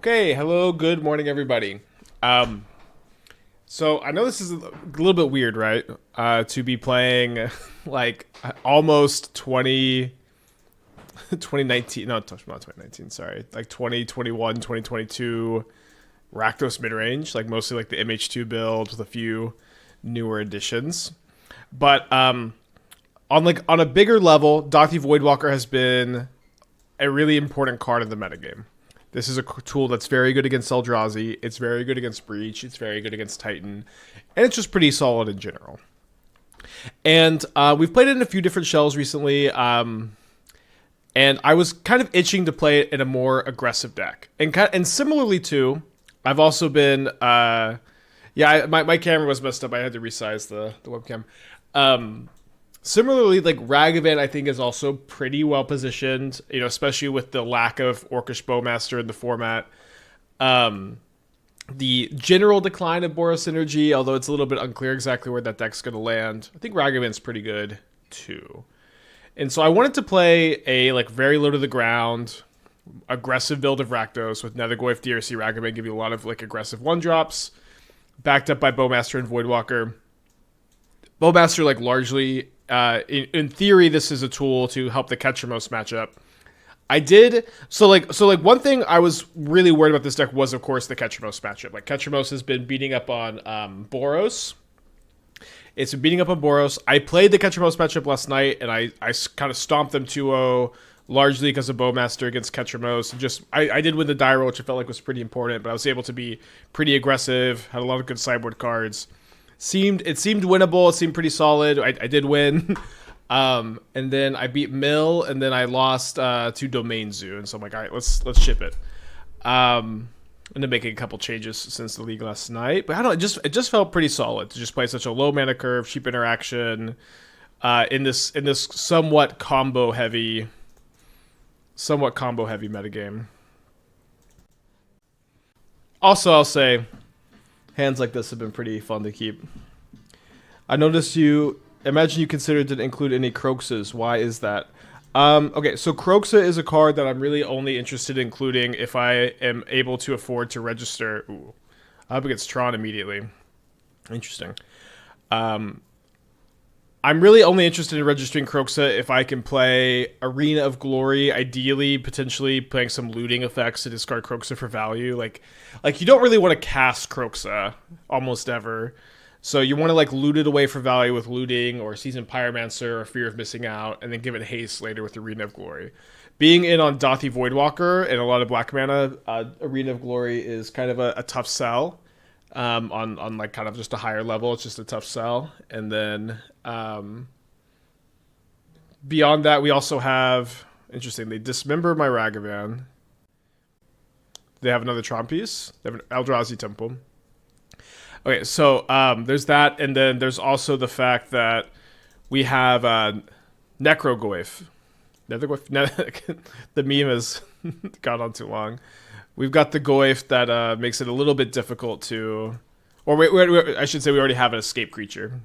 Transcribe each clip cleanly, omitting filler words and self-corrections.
Okay, hello, good morning, everybody. So I know this is a little bit weird, right? To be playing like almost 2019, no, not 2019, sorry, like 2021, 2022 Rakdos midrange, like mostly like the MH2 build with a few newer additions. But on a bigger level, Dauthi Voidwalker has been a really important card in the metagame. This is a tool that's very good against Eldrazi. It's very good against Breach. It's very good against Titan. And it's just pretty solid in general. And we've played it in a few different shells recently. And I was kind of itching to play it in a more aggressive deck. And similarly, too, I've also been... my camera was messed up. I had to resize the webcam. Similarly, like Ragavan, I think is also pretty well positioned, especially with the lack of Orcish Bowmaster in the format. The general decline of Boros Synergy, although it's a little bit unclear exactly where that deck's going to land, I think Ragavan's pretty good too. And so I wanted to play a very low to the ground, aggressive build of Rakdos with Nethergoyf, DRC, Ragavan, give you a lot of aggressive 1-drops, backed up by Bowmaster and Voidwalker. Bowmaster largely... in theory, this is a tool to help the Ketchermos matchup. One thing I was really worried about this deck was, of course, the Ketchermos matchup. Ketchermos has been beating up on Boros. It's been beating up on Boros. I played the Ketchermos matchup last night, and I kind of stomped them 2-0, largely because of Bowmaster against Ketchermos. I did win the die roll, which I felt like was pretty important, but I was able to be pretty aggressive, had a lot of good sideboard cards. It seemed winnable. It seemed pretty solid. I did win. And then I beat Mill, and then I lost to Domain Zoo. And so I'm like, all right, let's ship it. I'm gonna make a couple changes since the league last night, but I don't know, it just felt pretty solid to just play such a low mana curve, cheap interaction, in this somewhat combo heavy metagame. Also, I'll say, hands like this have been pretty fun to keep. I noticed imagine you considered to include any Croxes. Why is that? Okay, so Croxa is a card that I'm really only interested in including if I am able to afford to register. Ooh, I hope it gets Tron immediately. Interesting. I'm really only interested in registering Croxa if I can play Arena of Glory, ideally, potentially playing some looting effects to discard Croxa for value. Like you don't really want to cast Croxa almost ever. So you want to loot it away for value with looting or Seasoned Pyromancer or Fear of Missing Out, and then give it haste later with Arena of Glory. Being in on Dauthi Voidwalker and a lot of black mana, Arena of Glory is kind of a tough sell. On kind of just a higher level, it's just a tough sell. And then beyond that, we also have, interesting, they dismember my Ragavan. They have another Tron piece. They have an Eldrazi Temple. Okay, so there's that, and then there's also the fact that we have Necrogoyf. Nethergoyf. The meme has gone on too long. We've got the Goyf that makes it a little bit difficult to... Or wait, I should say we already have an escape creature.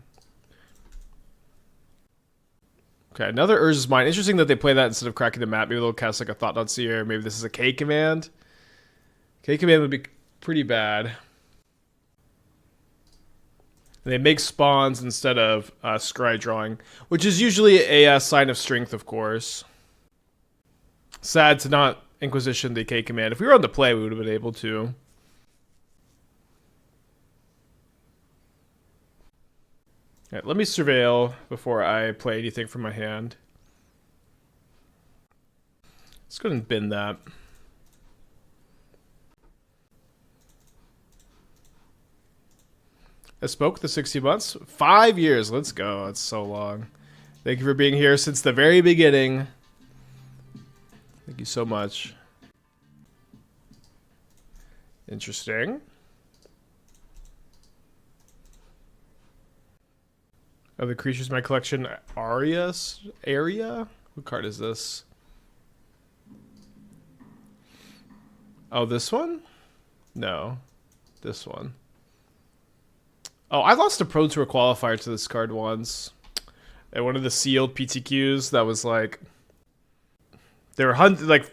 Okay, another Urza's Mine. Interesting that they play that instead of cracking the map. Maybe they'll cast a Thought.seer. Maybe this is a K command. K command would be pretty bad. They make spawns instead of scry drawing, which is usually a sign of strength, of course. Sad to not Inquisition the K command. If we were on the play, we would have been able to. Alright, let me surveil before I play anything from my hand. Let's go ahead and bin that. I spoke the 60 months. 5 years. Let's go. That's so long. Thank you for being here since the very beginning. Thank you so much. Interesting. Of the creatures in my collection, Area? What card is this? Oh, this one? No. This one. Oh, I lost a Pro Tour qualifier to this card once. At one of the sealed PTQs that was there were like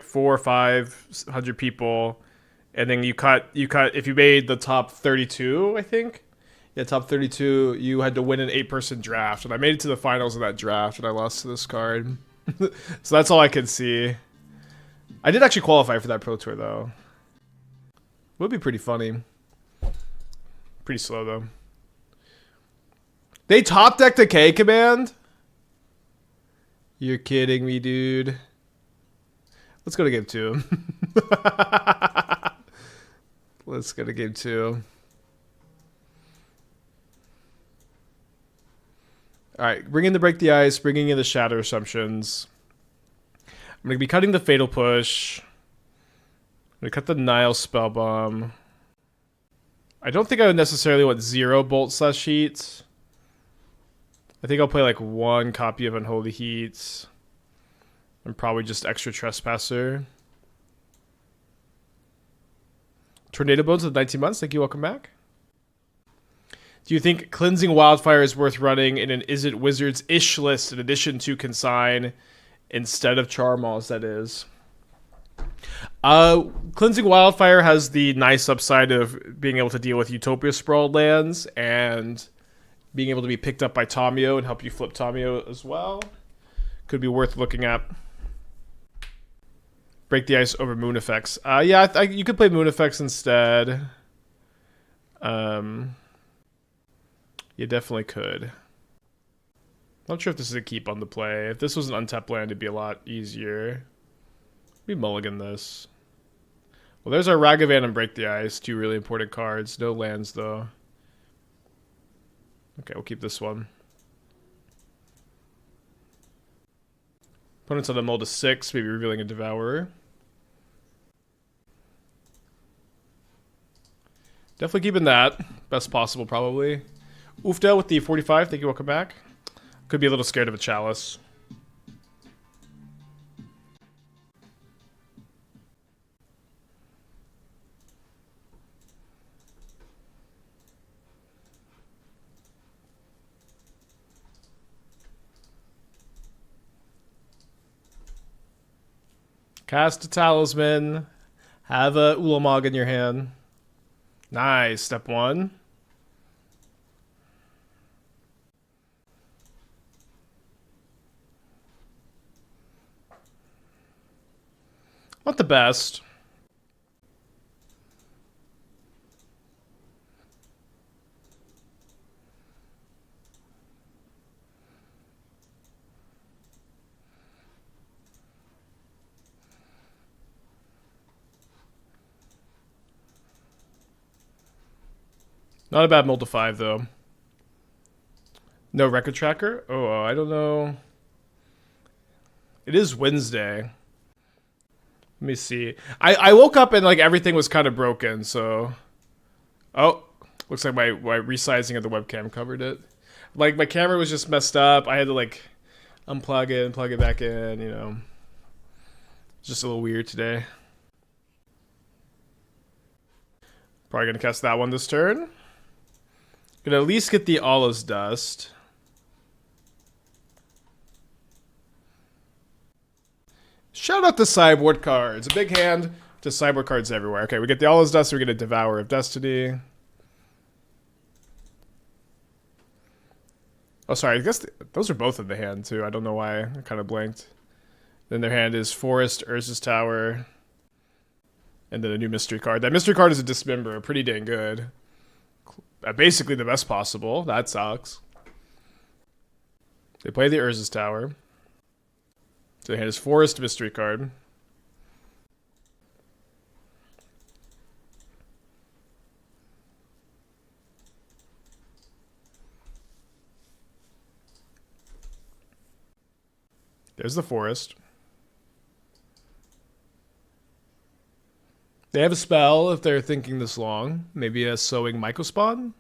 400 or 500 people. And then you cut if you made the top 32, I think. Yeah, top 32, you had to win an 8-person draft. And I made it to the finals of that draft, and I lost to this card. So that's all I could see. I did actually qualify for that Pro Tour, though. Would be pretty funny. Pretty slow, though. They top decked a K command? You're kidding me, dude. Let's go to game 2. Let's go to game 2. Alright, bring in the Break the Ice, bringing in the Shatter Assumptions. I'm going to be cutting the Fatal Push. I'm going to cut the Nihil Spellbomb. I don't think I would necessarily want 0 Bolt/Heat. I think I'll play like 1 copy of Unholy Heat. And probably just extra Trespasser. Tornado Bones with 19 months. Thank you. Welcome back. Do you think Cleansing Wildfire is worth running in an Is It Wizards-ish list in addition to Consign instead of Charmals, that is? Cleansing Wildfire has the nice upside of being able to deal with Utopia Sprawled lands and being able to be picked up by Tomio and help you flip Tomio as well. Could be worth looking at. Break the Ice over Moon Effects. Yeah, you could play Moon Effects instead. You definitely could. Not sure if this is a keep on the play. If this was an untapped land, it'd be a lot easier. We mulligan this. Well, there's our Ragavan and Break the Ice. 2 really important cards. No lands, though. Okay, we'll keep this one. Opponents on the mold to 6, maybe revealing a Devourer. Definitely keeping that. Best possible, probably. Oofdale with the 45. Thank you. Welcome back. Could be a little scared of a Chalice. Cast a Talisman. Have a Ulamog in your hand. Nice. Step 1. Not the best. Not a bad mold to 5, though. No record tracker? Oh, I don't know. It is Wednesday. Let me see. I woke up and like everything was kind of broken, so... Oh, looks like my resizing of the webcam covered it. Like my camera was just messed up. I had to like unplug it and plug it back in, you know. It's just a little weird today. Probably gonna cast that one this turn. Gonna at least get the Allah's Dust. Shout out to sideboard cards. A big hand to sideboard cards everywhere. Okay, we get the Allah's Dust, we get a Devourer of Destiny. Oh, sorry, I guess those are both in the hand, too. I don't know why. I kind of blanked. Then their hand is Forest, Urza's Tower, and then a new mystery card. That mystery card is a Dismember. Pretty dang good. Basically the best possible. That sucks. They play the Urza's Tower. So their hand is Forest, mystery card. There's the Forest. They have a spell if they're thinking this long. Maybe a Sowing Mycospawn?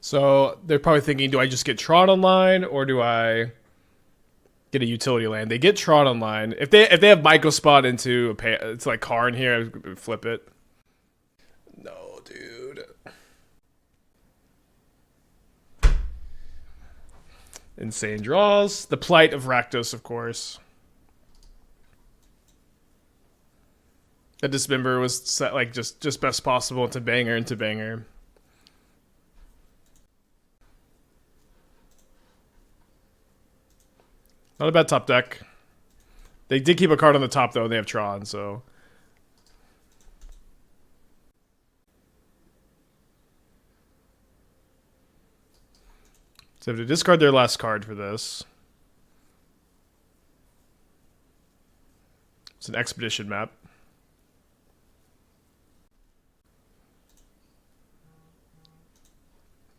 So they're probably thinking, do I just get Tron online or do I get a utility land? They get Tron online. If they have Mycospawn into it's like Karn here, I would flip it. No, dude. Insane draws. The Plight of Rakdos, of course. The Dismember was set like just best possible into banger. Not a bad top deck. They did keep a card on the top though, and they have Tron, so. So they have to discard their last card for this. It's an expedition map.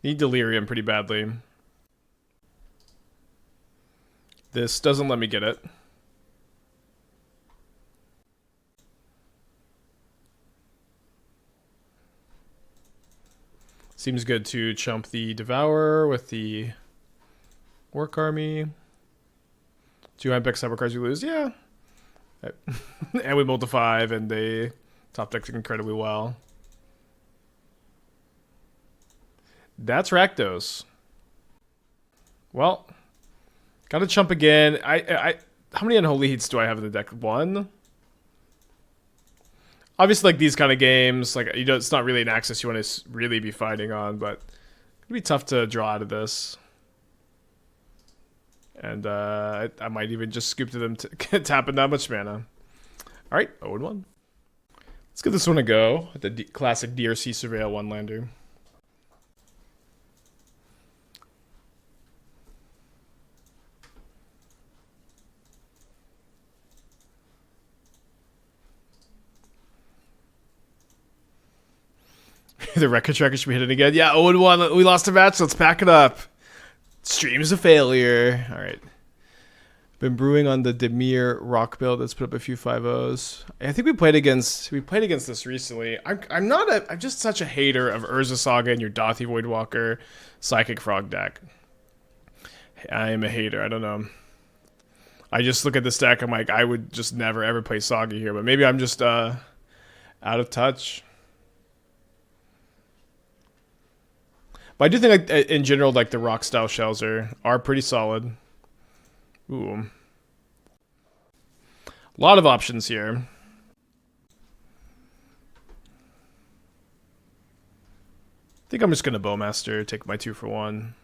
Need Delirium pretty badly. This doesn't let me get it. Seems good to chump the Devourer with the Work Army. 2 Impact Cyber cards we lose, yeah. And we mull to 5, and they top deck incredibly well. That's Rakdos. Well, gotta chump again. How many Unholy Heats do I have in the deck? 1? Obviously, like these kind of games, like it's not really an axis you want to really be fighting on, but it'd be tough to draw out of this. And I might even just scoop to them tapping that much mana. All right, 0-1. Let's give this one a go. The classic DRC Surveil one-lander. The record tracker should be hitting again. Yeah, 0-1. We lost a match. Let's pack it up. Stream's a failure. All right. Been brewing on the Dimir rock build. Let's put up a few 5-0s. I think we played against this recently. I'm just such a hater of Urza Saga and your Dauthi Voidwalker Psychic Frog deck. I am a hater. I don't know. I just look at this deck. I'm like, I would just never ever play Saga here, but maybe I'm just out of touch. But I do think, like, in general, like the rock style shells are pretty solid. Ooh, a lot of options here. I think I'm just gonna Bowmaster, take my 2 for 1.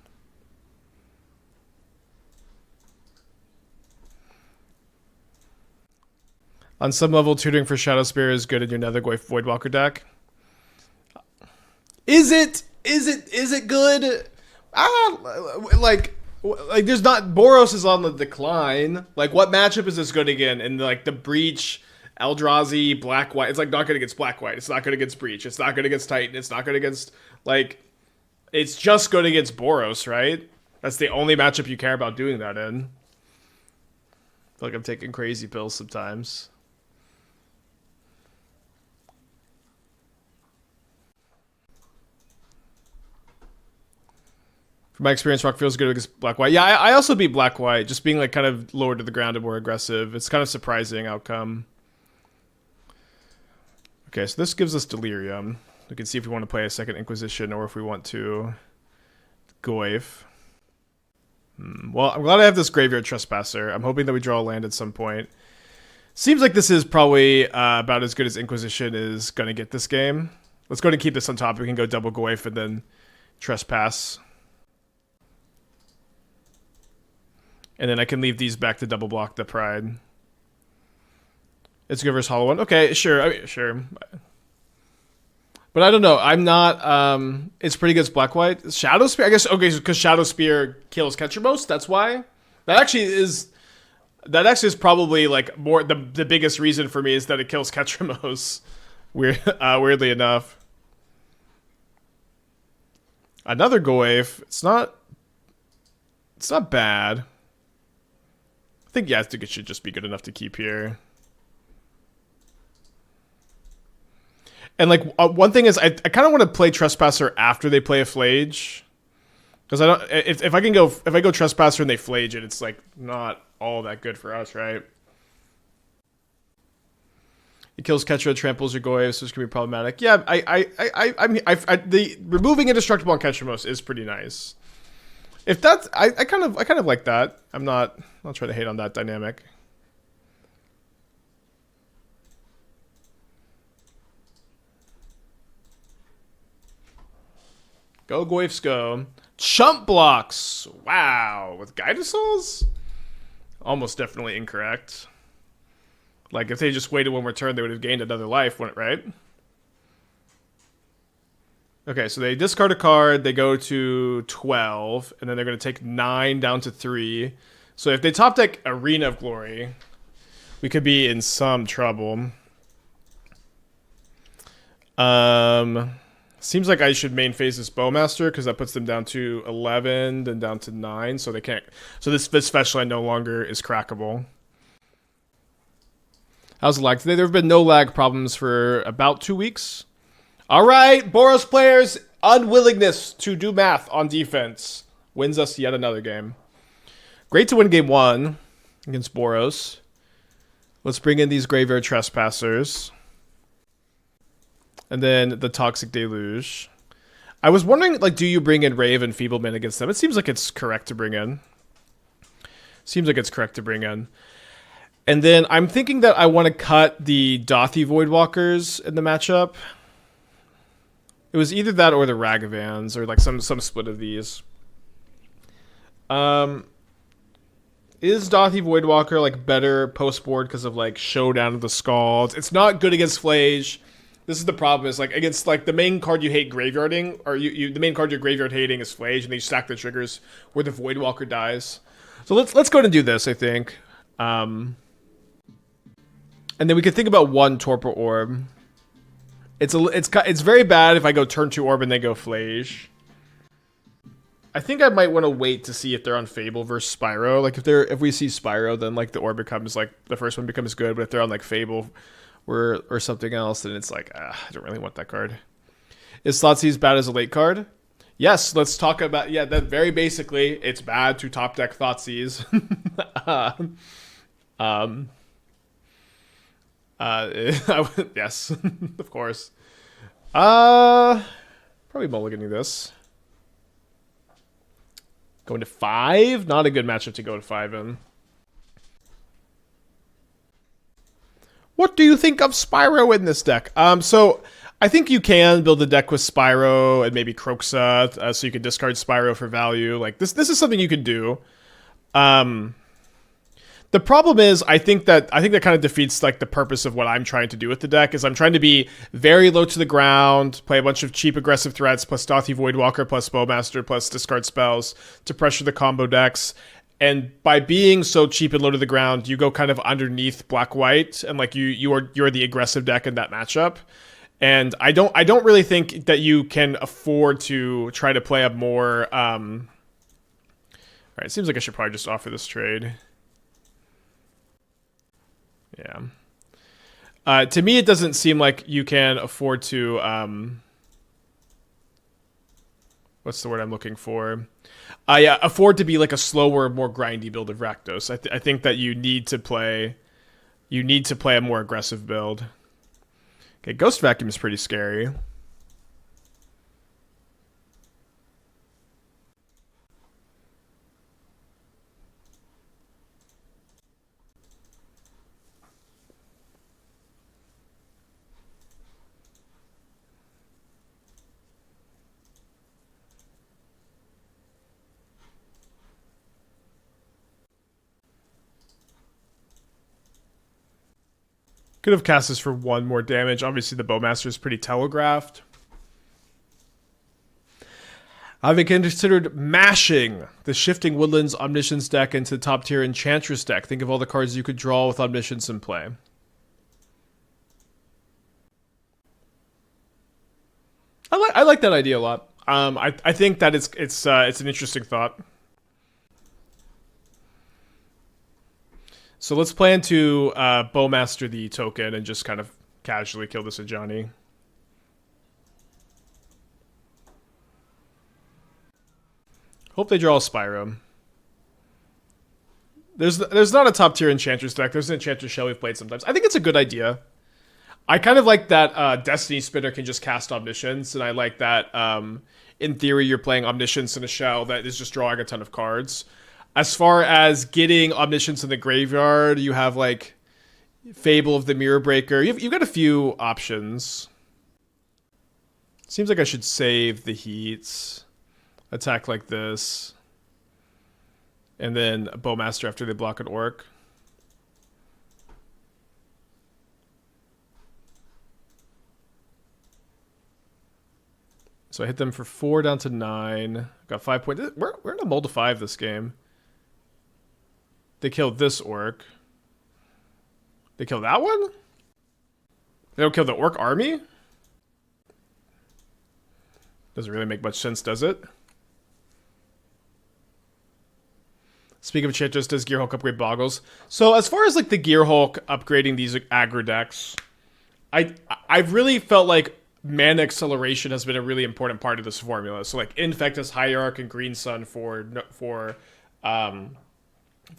On some level, tutoring for Shadow Spear is good in your Nethergoyf Voidwalker deck. Is it? Is it good? Like there's not. Boros is on the decline. Like, what matchup is this good again? And like the Breach, Eldrazi, Black White. It's like not good against Black White. It's not good against Breach. It's not good against Titan. It's not good against like. It's just good against Boros, right? That's the only matchup you care about doing that in. I feel like I'm taking crazy pills sometimes. From my experience, rock feels good against Black White. Yeah, I also beat Black White, just being like kind of lower to the ground and more aggressive. It's kind of surprising outcome. Okay, so this gives us Delirium. We can see if we want to play a second Inquisition or if we want to Goyf. Well, I'm glad I have this Graveyard Trespasser. I'm hoping that we draw a land at some point. Seems like this is probably about as good as Inquisition is going to get this game. Let's go ahead and keep this on top. We can go double Goyf and then Trespass. And then I can leave these back to double block the Pride. It's good versus Hollow One. Okay, sure. Sure. But I don't know. I'm not... it's pretty good against Black White. Shadow Spear? I guess, okay, because Shadow Spear kills Ketchermost. That's why. That actually is probably like more... The biggest reason for me is that it kills Ketchermost. Weirdly enough. Another Goyf. It's not bad. I think it should just be good enough to keep here. And like one thing is, I kind of want to play Trespasser after they play a Flage, because I don't. If I go Trespasser and they Flage it, it's like not all that good for us, right? It kills Ketchra, tramples your Goyf, so it's gonna be problematic. Yeah, the removing Indestructible on Ketchermost is pretty nice. If that's, I kind of like that. I'm not trying to hate on that dynamic. Go Goyfs go. Chump blocks. Wow. With Gydasols? Almost definitely incorrect. Like, if they just waited one more turn, they would have gained another life, wouldn't it, right? Okay, so they discard a card, they go to 12, and then they're going to take 9 down to 3. So if they top deck Arena of Glory, we could be in some trouble. Seems like I should main phase this Bowmaster, because that puts them down to 11, then down to 9, so they can't... So this special line no longer is crackable. How's the lag today? There have been no lag problems for about 2 weeks. All right, Boros players, unwillingness to do math on defense wins us yet another game. Great to win game 1 against Boros. Let's bring in these Graveyard Trespassers. And then the Toxic Deluge. I was wondering, like, do you bring in Ray of Enfeeblement against them? It seems like it's correct to bring in. And then I'm thinking that I want to cut the Dauthi Voidwalkers in the matchup. It was either that or the Ragavans, or like some split of these. Is Dauthi Voidwalker like better post board because of like Showdown of the Scalds? It's not good against Flage. This is the problem, is like against like the main card you hate graveyarding, or the main card you're graveyard hating is Flage, and they stack the triggers where the Voidwalker dies. So let's go ahead and do this, I think. And then we could think about one Torpor Orb. It's very bad if I go turn 2 Orb and they go Flage. I think I might want to wait to see if they're on Fable versus Spyro. Like if we see Spyro, then like the Orb becomes like the first one becomes good. But if they're on like Fable or something else, then it's like I don't really want that card. Is Thoughtseize bad as a late card? Yes, let's talk about that. Very basically, it's bad to top deck Thoughtseize. Yes, of course. Probably mulliganing this. Going to 5? Not a good matchup to go to 5 in. What do you think of Spyro in this deck? So I think you can build a deck with Spyro and maybe Kroxa, so you can discard Spyro for value. Like this is something you can do. The problem is, I think that kind of defeats like the purpose of what I'm trying to do with the deck. Is I'm trying to be very low to the ground, play a bunch of cheap aggressive threats, plus Dauthi Voidwalker, plus Bowmaster, plus discard spells to pressure the combo decks. And by being so cheap and low to the ground, you go kind of underneath black-white, and like you're the aggressive deck in that matchup. And I don't really think that you can afford to try to play a more. All right, it seems like I should probably just offer this trade. Yeah. To me, it doesn't seem like you can afford to, what's the word I'm looking for? Yeah, afford to be like a slower, more grindy build of Rakdos. I think that you need to play a more aggressive build. Okay, Ghost Vacuum is pretty scary. Could have cast this for 1 more damage. Obviously, the Bowmaster is pretty telegraphed. I've considered mashing the Shifting Woodlands Omniscience deck into the top tier Enchantress deck. Think of all the cards you could draw with Omniscience in play. I like that idea a lot. I think that it's an interesting thought. So let's plan to Bowmaster the token and just kind of casually kill this Ajani. Hope they draw a Spyro. There's not a top tier Enchantress deck. There's an Enchantress shell we've played sometimes. I think it's a good idea. I kind of like that Destiny Spinner can just cast Omniscience, and I like that in theory you're playing Omniscience in a shell that is just drawing a ton of cards. As far as getting Omniscience in the graveyard, you have like Fable of the Mirror Breaker. You've got a few options. Seems like I should save the heats. Attack like this. And then a Bowmaster after they block an orc. So I hit them for 4 down to 9. Got 5 points. We're in a mold of 5 this game. They killed this orc. They killed that one? They don't kill the orc army? Doesn't really make much sense, does it? Speaking of Enchantress, does Gearhulk upgrade Boggles? So as far as like the Gearhulk upgrading these aggro decks, I've really felt like mana acceleration has been a really important part of this formula. So like Infectus, Hierarch, and Green Sun for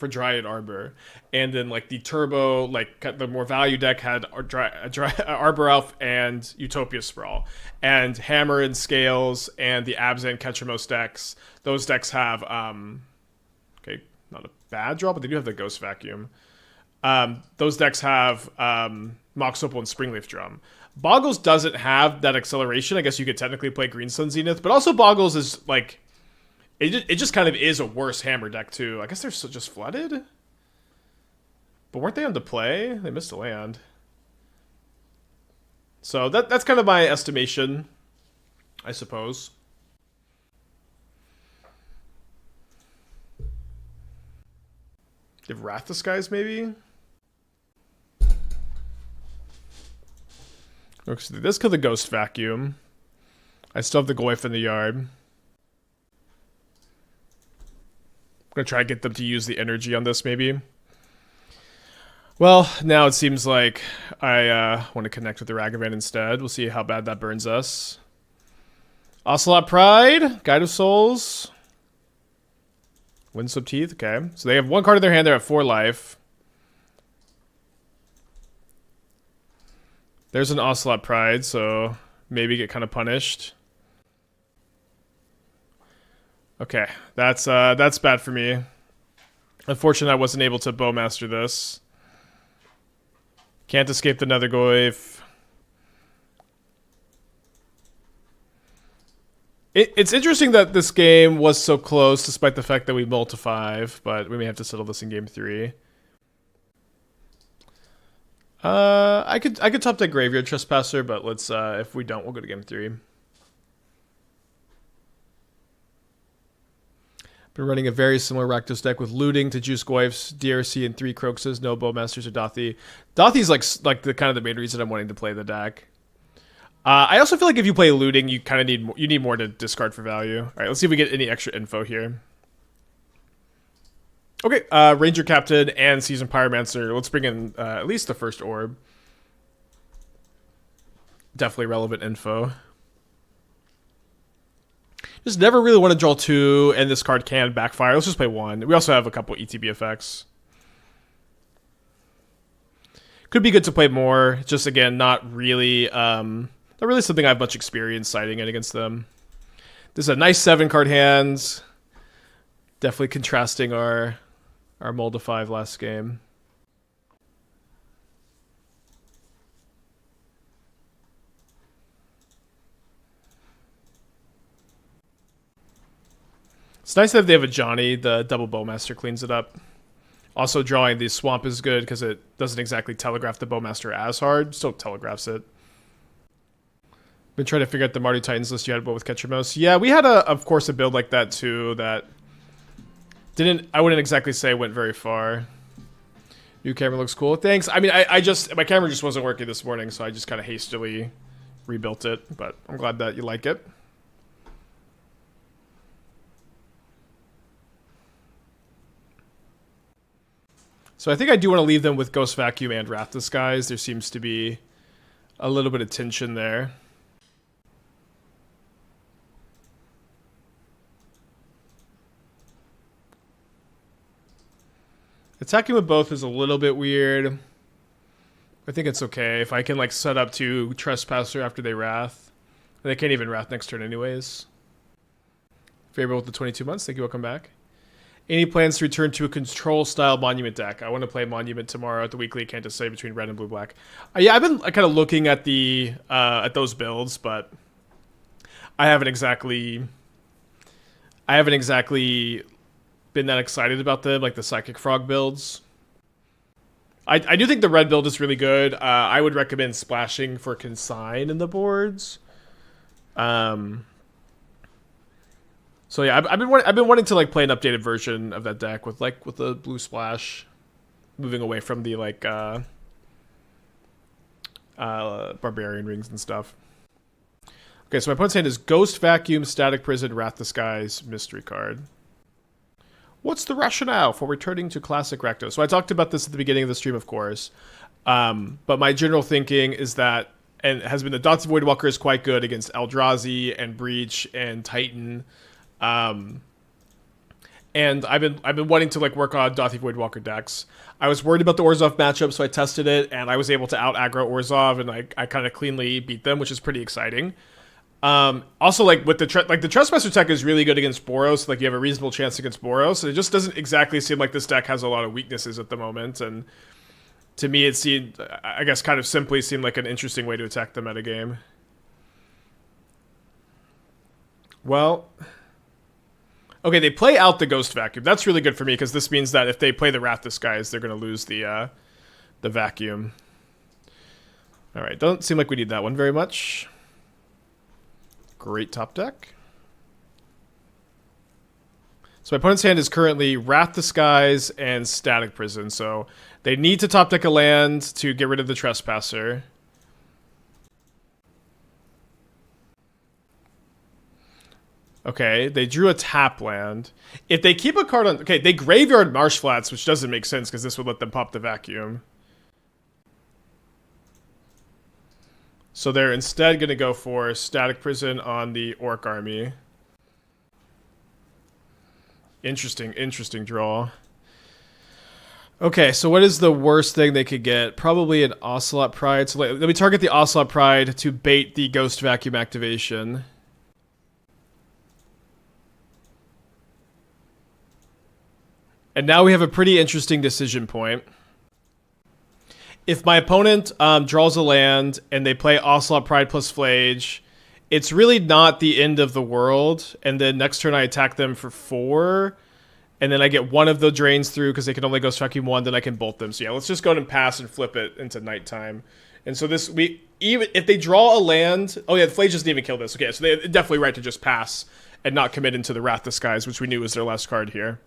Dryad Arbor, and then like the turbo, like the more value deck had Arbor Elf and Utopia Sprawl, and Hammer and Scales and the Abzan Ketchamos decks. Those decks have okay, not a bad draw, but they do have the Ghost Vacuum. Those decks have Mox Opal and Springleaf Drum. Boggles doesn't have that acceleration. I guess you could technically play Green Sun Zenith, but also Boggles is like, it just kind of is a worse Hammer deck too. I guess they're just flooded, but weren't they on the play? They missed a land. So that's kind of my estimation, I suppose. Give Wrath the Skies maybe. Okay, this could the Ghost Vacuum. I still have the Goyf in the yard. I'm gonna try to get them to use the energy on this, maybe. Well, now it seems like I want to connect with the Ragavan instead. We'll see how bad that burns us. Ocelot Pride, Guide of Souls, Windswept Teeth. Okay, so they have 1 card in their hand. They're at 4 life. There's an Ocelot Pride, so maybe get kind of punished. Okay, that's bad for me. Unfortunately, I wasn't able to Bowmaster this. Can't escape the Nethergoyf. It's interesting that this game was so close, despite the fact that we mulled to 5, but we may have to settle this in game 3. I could top deck Graveyard Trespasser, but let's if we don't, we'll go to game 3. Been running a very similar Rakdos deck with looting to Juice Goyfs, DRC, and 3 Croxes, no Bowmasters or Dauthi. Dauthi's like the kind of the main reason I'm wanting to play the deck. I also feel like if you play looting, you kind of need more to discard for value. All right, let's see if we get any extra info here. Okay, Ranger Captain and Seasoned Pyromancer. Let's bring in at least the first orb. Definitely relevant info. Just never really want to draw 2, and this card can backfire. Let's just play 1. We also have a couple ETB effects. Could be good to play more. Just again, not really something I have much experience siding in against them. This is a nice 7-card hand. Definitely contrasting our mold of 5 last game. It's nice that they have a Johnny. The double Bowmaster cleans it up. Also, drawing the Swamp is good because it doesn't exactly telegraph the Bowmaster as hard. Still telegraphs it. Been trying to figure out the Mardu Titans list you had with Ketchamos. Yeah, we had of course a build like that too that I wouldn't exactly say went very far. New camera looks cool. Thanks. I mean, my camera just wasn't working this morning, so I just kind of hastily rebuilt it. But I'm glad that you like it. So I think I do want to leave them with Ghost Vacuum and Wrath Disguise. There seems to be a little bit of tension there. Attacking with both is a little bit weird. I think it's okay if I can like set up to Trespasser after they Wrath. And they can't even Wrath next turn anyways. Favorable with the 22 months. Thank you. Welcome back. Any plans to return to a control-style Monument deck? I want to play Monument tomorrow at the weekly. Can't decide between red and blue-black. Yeah, I've been kind of looking at the at those builds, but I haven't exactly been that excited about them, like the Psychic Frog builds. I do think the red build is really good. I would recommend splashing for Consign in the boards. So yeah, I've been wanting to like play an updated version of that deck with the blue splash, moving away from the like barbarian rings and stuff. Okay, so my opponent's hand is Ghost Vacuum, Static Prison, Wrath the Skies, Mystery card. What's the rationale for returning to classic Rakdos? So I talked about this at the beginning of the stream, of course. But my general thinking is that, and has been, the Dauthi Voidwalker is quite good against Eldrazi and Breach and Titan. And I've been wanting to like work on Dauthi Voidwalker decks. I was worried about the Orzhov matchup, so I tested it, and I was able to out-aggro Orzhov, and I kind of cleanly beat them, which is pretty exciting. Also, like with the Trespasser tech is really good against Boros. Like you have a reasonable chance against Boros, and it just doesn't exactly seem like this deck has a lot of weaknesses at the moment. And to me, it seemed, I guess, kind of simply seemed like an interesting way to attack the metagame. Well, okay, they play out the Ghost Vacuum. That's really good for me because this means that if they play the Wrath Disguise, they're going to lose the Vacuum. All right, doesn't seem like we need that one very much. Great top deck. So my opponent's hand is currently Wrath Disguise and Static Prison, so they need to top deck a land to get rid of the Trespasser. Okay, they drew a tap land. If they keep a card on... Okay, they graveyard Marsh Flats, which doesn't make sense because this would let them pop the Vacuum. So they're instead going to go for Static Prison on the Orc Army. Interesting draw. Okay, so what is the worst thing they could get? Probably an Ocelot Pride. So let me target the Ocelot Pride to bait the Ghost Vacuum activation. And now we have a pretty interesting decision point. If my opponent draws a land and they play Ocelot Pride plus Flage, it's really not the end of the world. And then next turn I attack them for 4, and then I get one of the drains through because they can only Ghost Vacuum 1, then I can bolt them. So yeah, let's just go ahead and pass and flip it into nighttime. And so this, even if they draw a land, oh yeah, the Flage doesn't even kill this. Okay, so they're definitely right to just pass and not commit into the Wrath Disguise, which we knew was their last card here.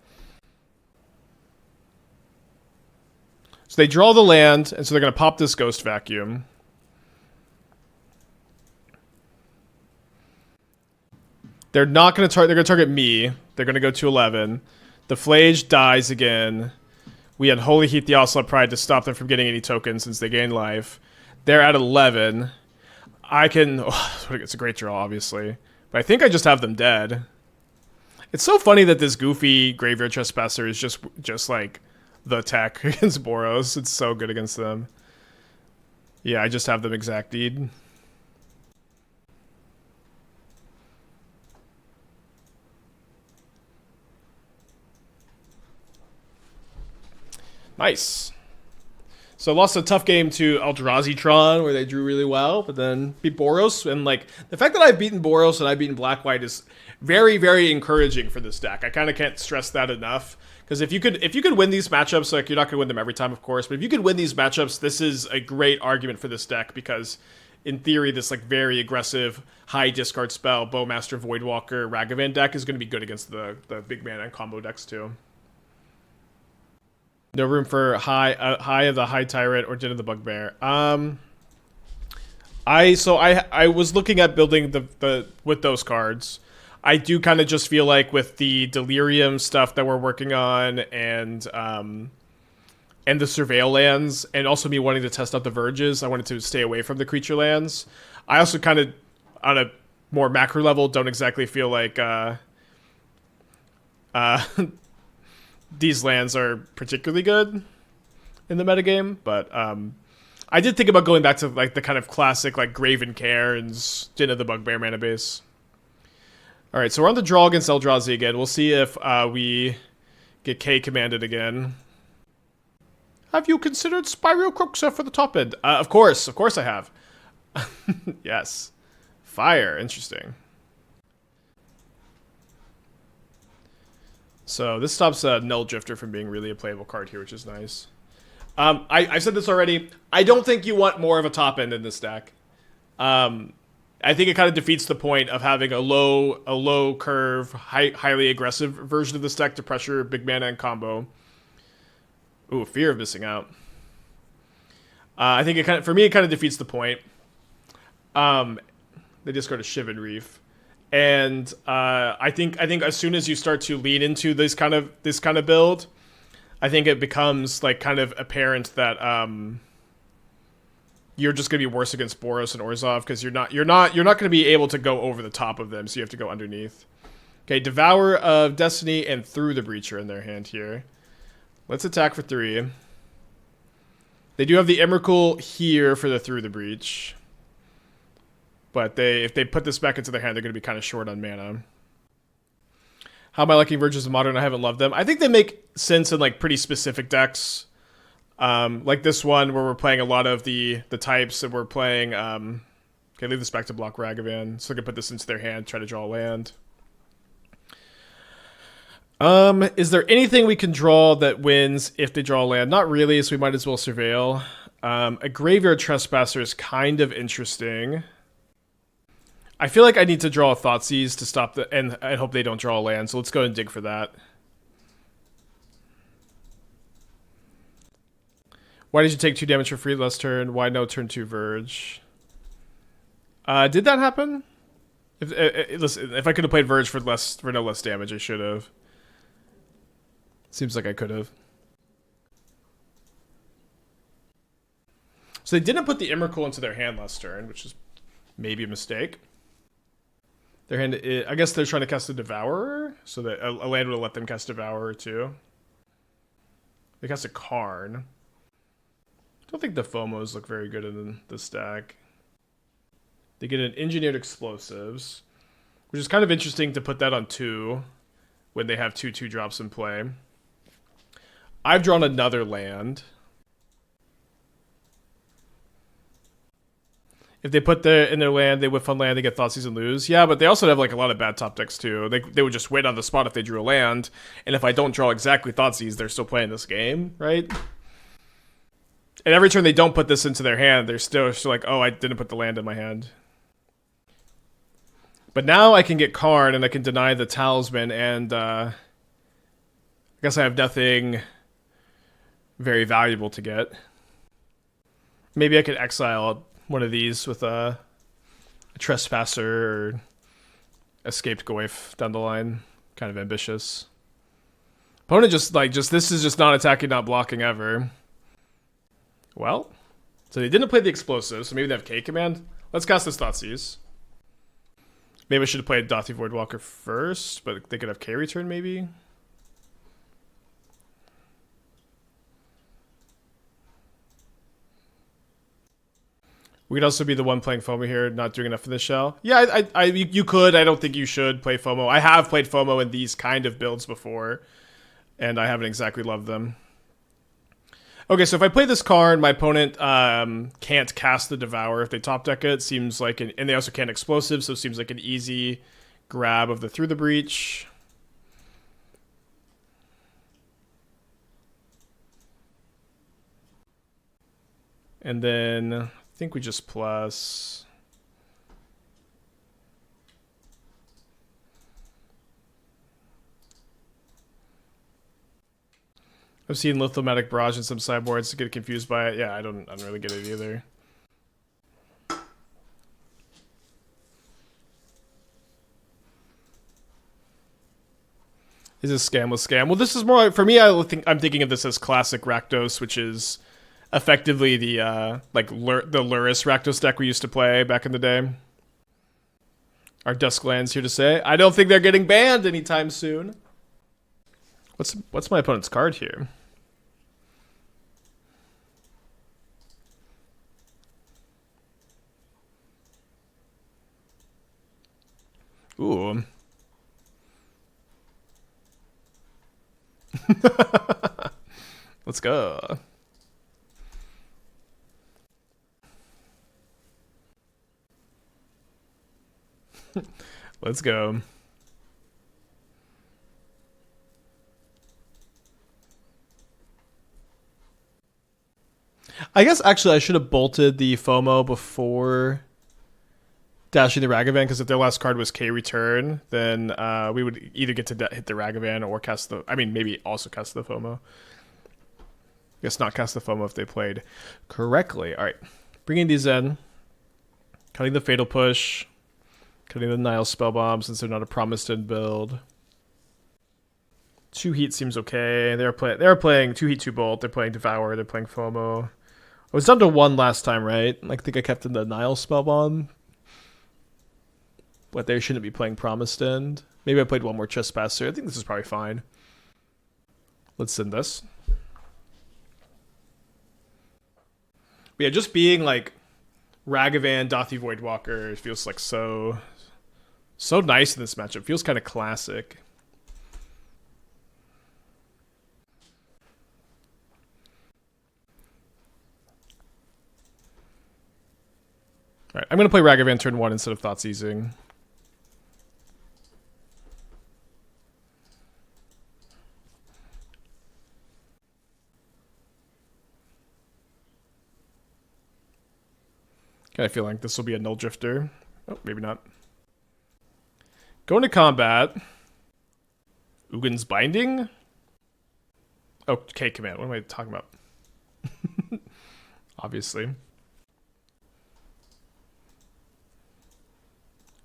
So they draw the land, and so they're going to pop this Ghost Vacuum. They're not going to target. They're going to target me. They're going to go to 11. The Flage dies again. We had Unholy Heat the Ocelot Pride to stop them from getting any tokens since they gain life. They're at 11. I can... Oh, it's a great draw, obviously. But I think I just have them dead. It's so funny that this goofy Graveyard Trespasser is just like... the tech against Boros. It's so good against them. Yeah, I just have them exacted. Nice. So I lost a tough game to Eldrazi Tron where they drew really well, but then beat Boros. And like the fact that I've beaten Boros and I've beaten Black-White is very, very encouraging for this deck. I kind of can't stress that enough. Because if you could win these matchups, like you're not going to win them every time, of course, but if you could win these matchups, this is a great argument for this deck because, in theory, this like very aggressive high discard spell Bowmaster Voidwalker Ragavan deck is going to be good against the big mana and combo decks too. No room for high of the High Tyrant or Den of the Bugbear. I was looking at building the with those cards. I do kind of just feel like with the Delirium stuff that we're working on and the Surveil lands, and also me wanting to test out the Verges, I wanted to stay away from the creature lands. I also kind of, on a more macro level, don't exactly feel like these lands are particularly good in the metagame, but I did think about going back to like the kind of classic like Graven Cairns, Den of the Bugbear mana base. All right, so we're on the draw against Eldrazi again. We'll see if we get K commanded again. Have you considered Spyro Croxa for the top end? Of course I have. Yes. Fire, interesting. So this stops Null Drifter from being really a playable card here, which is nice. I said this already. I don't think you want more of a top end in this deck. I think it kind of defeats the point of having a low curve, highly aggressive version of this deck to pressure big mana and combo. Ooh, fear of missing out. I think for me it kind of defeats the point. They just go to Shivan Reef, and I think as soon as you start to lean into this kind of build, I think it becomes like kind of apparent that you're just going to be worse against Boros and Orzhov because you're not going to be able to go over the top of them, so you have to go underneath. Okay, Devourer of Destiny and Through the Breach are in their hand here. Let's attack for 3. They do have the Emrakul here for the Through the Breach, but if they put this back into their hand, they're going to be kind of short on mana. How am I liking Verges of Modern? I haven't loved them. I think they make sense in like pretty specific decks. Like this one where we're playing a lot of the types, and we're playing okay, leave this back to block Ragavan, so I can put this into their hand, try to draw a land. Is there anything we can draw that wins if they draw a land? Not really, so we might as well surveil. A Graveyard Trespasser is kind of interesting. I feel like I need to draw a Thoughtseize to stop and I hope they don't draw a land, so let's go and dig for that. Why did you take 2 damage for free last turn? Why no turn 2 Verge? Did that happen? Listen, if I could have played Verge for no less damage, I should have. Seems like I could have. So they didn't put the Emrakul into their hand last turn, which is maybe a mistake. Their hand, I guess they're trying to cast a Devourer, so that a land would let them cast Devourer too. They cast a Karn. I don't think the FOMOs look very good in the stack. They get an Engineered Explosives, which is kind of interesting to put that on 2 when they have 2/2 drops in play. I've drawn another land. If they put in their land, they whiff on land, they get Thoughtseize and lose. Yeah, but they also have like a lot of bad top decks too. They would just wait on the spot if they drew a land, and if I don't draw exactly Thoughtseize, they're still playing this game, right? And every turn they don't put this into their hand, they're still like, oh, I didn't put the land in my hand. But now I can get Karn, and I can deny the Talisman, and I guess I have nothing very valuable to get. Maybe I could exile one of these with a Trespasser or Escaped Goyf down the line. Kind of ambitious. Opponent just this is just not attacking, not blocking ever. Well, so they didn't play the Explosive, so maybe they have K command. Let's cast this Thoughtseize. Maybe I should have played Dauthi Voidwalker first, but they could have K return maybe. We could also be the one playing FOMO here, not doing enough in the shell. Yeah, you could. I don't think you should play FOMO. I have played FOMO in these kind of builds before, and I haven't exactly loved them. Okay, so if I play this card, my opponent can't cast the Devour if they top deck it. Seems like and they also can't Explosive, so it seems like an easy grab of the Through the Breach. And then I think we just plus. I've seen Lithomatic Barrage in some sideboards to get confused by it. Yeah, I don't really get it either. Is this scamless scam? Well, this is more for me. I'm thinking of this as classic Rakdos, which is effectively the the Luris Rakdos deck we used to play back in the day. Our Dusklands here to say, I don't think they're getting banned anytime soon. What's my opponent's card here? Ooh. Let's go. Let's go. I guess actually I should have bolted the FOMO before dashing the Ragavan, because if their last card was K return, then we would either get to hit the Ragavan or cast the... I mean, maybe also cast the FOMO. I guess not cast the FOMO if they played correctly. All right. Bringing these in. Cutting the Fatal Push. Cutting the Nihil Spellbomb since they're not a Promised End build. 2 Heat seems okay. They're playing 2 Heat, 2 Bolt. They're playing Devour. They're playing FOMO. I was down to 1 last time, right? I think I kept in the Nihil Spellbomb. But they shouldn't be playing Promised End. Maybe I played 1 more Trespasser. I think this is probably fine. Let's send this. But yeah, just being like Ragavan, Dauthi Voidwalker feels like so nice in this matchup. Feels kind of classic. All right, I'm going to play Ragavan turn 1 instead of Thoughtseizing. Kind of feel like this will be a Null Drifter. Oh, maybe not. Going to combat. Ugin's Binding? Oh, K command. What am I talking about? Obviously.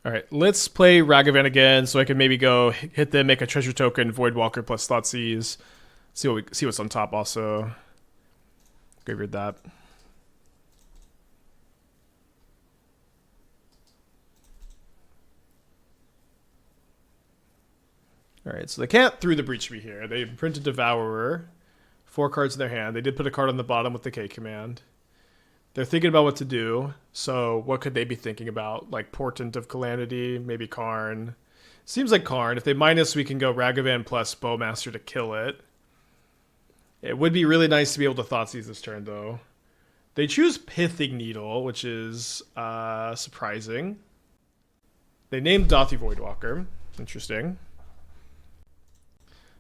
Alright, let's play Ragavan again so I can maybe go hit them, make a treasure token, Voidwalker plus Thoughtseize. See what's on top also. Graveyard that. Alright, so they can't through the Breach me here. They printed Devourer. 4 cards in their hand. They did put a card on the bottom with the K command. They're thinking about what to do. So what could they be thinking about? Like Portent of Calamity, maybe Karn. Seems like Karn. If they minus, we can go Ragavan plus Bowmaster to kill it. It would be really nice to be able to Thoughtseize this turn, though. They choose Pithing Needle, which is surprising. They named Dauthi Voidwalker. Interesting.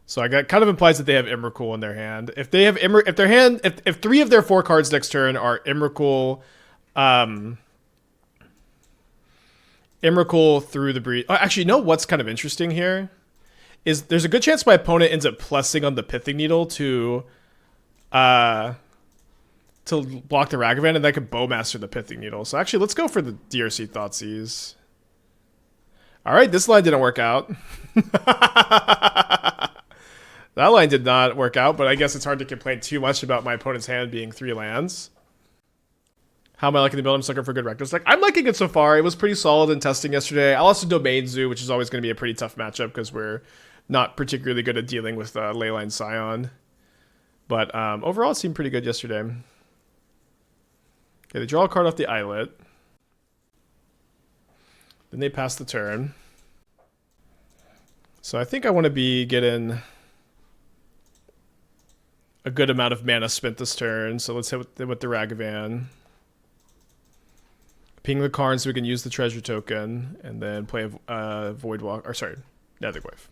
So I got kind of implies that they have Emrakul in their hand. If they have if 3 of their 4 cards next turn are Emrakul, Emrakul through the Breach. Oh, actually, you know what's kind of interesting here is there's a good chance my opponent ends up plussing on the Pithing Needle to block the Ragavan, and I could Bowmaster the Pithing Needle. So actually, let's go for the DRC Thoughtseize. All right, this line didn't work out. That line did not work out, but I guess it's hard to complain too much about my opponent's hand being 3 lands. How am I liking the build? I'm sucking for good Rakdos. Like, I'm liking it so far. It was pretty solid in testing yesterday. I lost to Domain Zoo, which is always going to be a pretty tough matchup because we're not particularly good at dealing with Leyline Scion. But overall, it seemed pretty good yesterday. Okay, they draw a card off the Islet. Then they pass the turn. So I think I want to be getting a good amount of mana spent this turn. So let's hit with the Ragavan. Ping the Karn so we can use the treasure token. And then play a Voidwalker. Or sorry, Nethergoyf.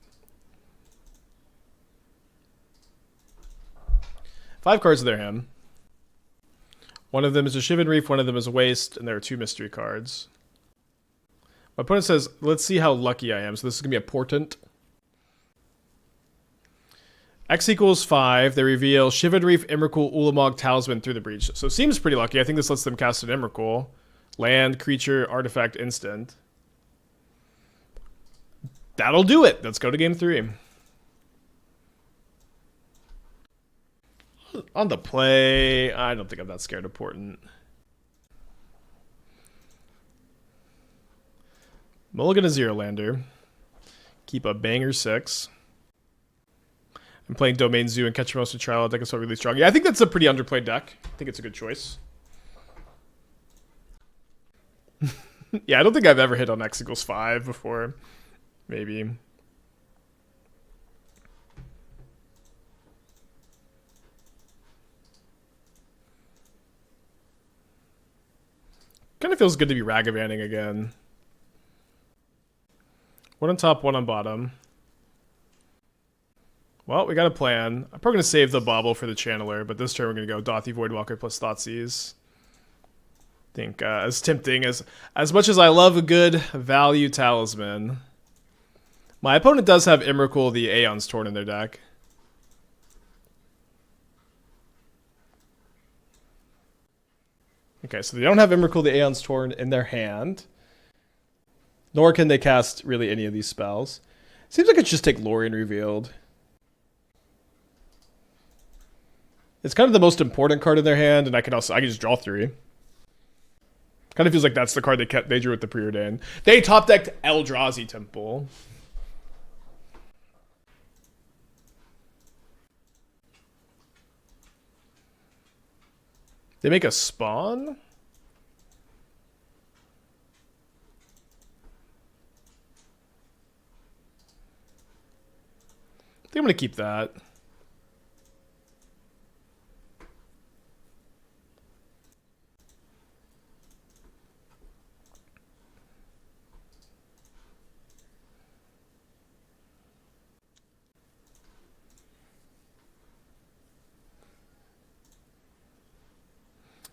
5 cards in their hand. One of them is a Shivan Reef, one of them is a Waste, and there are 2 mystery cards. My opponent says, let's see how lucky I am. So this is going to be a Portent. X equals 5. They reveal Shivan Reef, Emrakul, Ulamog, Talisman through the Breach. So it seems pretty lucky. I think this lets them cast an Emrakul. Land, creature, artifact, instant. That'll do it. Let's go to game 3. On the play, I don't think I'm that scared of Portent. Mulligan a 0-lander. Keep a banger 6. I'm playing Domain Zoo and Catch Most of Trial. I think it's really strong. Yeah, I think that's a pretty underplayed deck. I think it's a good choice. Yeah, I don't think I've ever hit on X equals 5 before. Maybe. Kind of feels good to be Ragavanning again. 1 on top, 1 on bottom. Well, we got a plan. I'm probably going to save the Bauble for the Channeler, but this turn we're going to go Dauthi Voidwalker plus Thoughtseize. I think as tempting as much as I love a good value talisman, my opponent does have Emrakul the Aeon's Torn in their deck. Okay, so they don't have Emrakul the Aeon's Torn in their hand, nor can they cast really any of these spells. Seems like it should just take Lorien Revealed. It's kind of the most important card in their hand, and I can just draw 3. Kind of feels like that's the card they drew with the Preordain. They top decked Eldrazi Temple. They make a spawn? I think I'm going to keep that.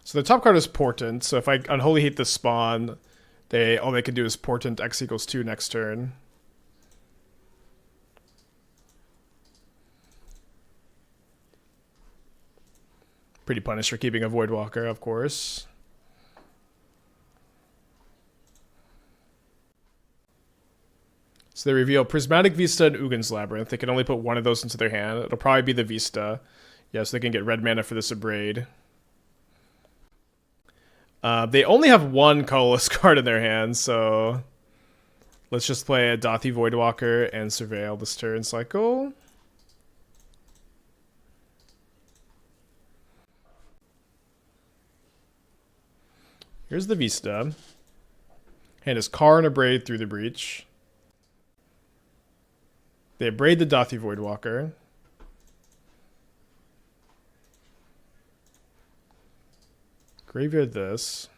So the top card is Portent, so if I Unholy Heat the spawn, all they can do is Portent X equals 2 next turn. Pretty punished for keeping a Voidwalker, of course. So they reveal Prismatic Vista and Ugin's Labyrinth. They can only put one of those into their hand. It'll probably be the Vista. Yeah, so they can get red mana for this Abrade. They only have one colorless card in their hand, so let's just play a Dauthi Voidwalker and Surveil this turn cycle. Here's the Vista. Hand is Karn Abrade through the Breach. They Abrade the Dauthi Voidwalker. Graveyard this.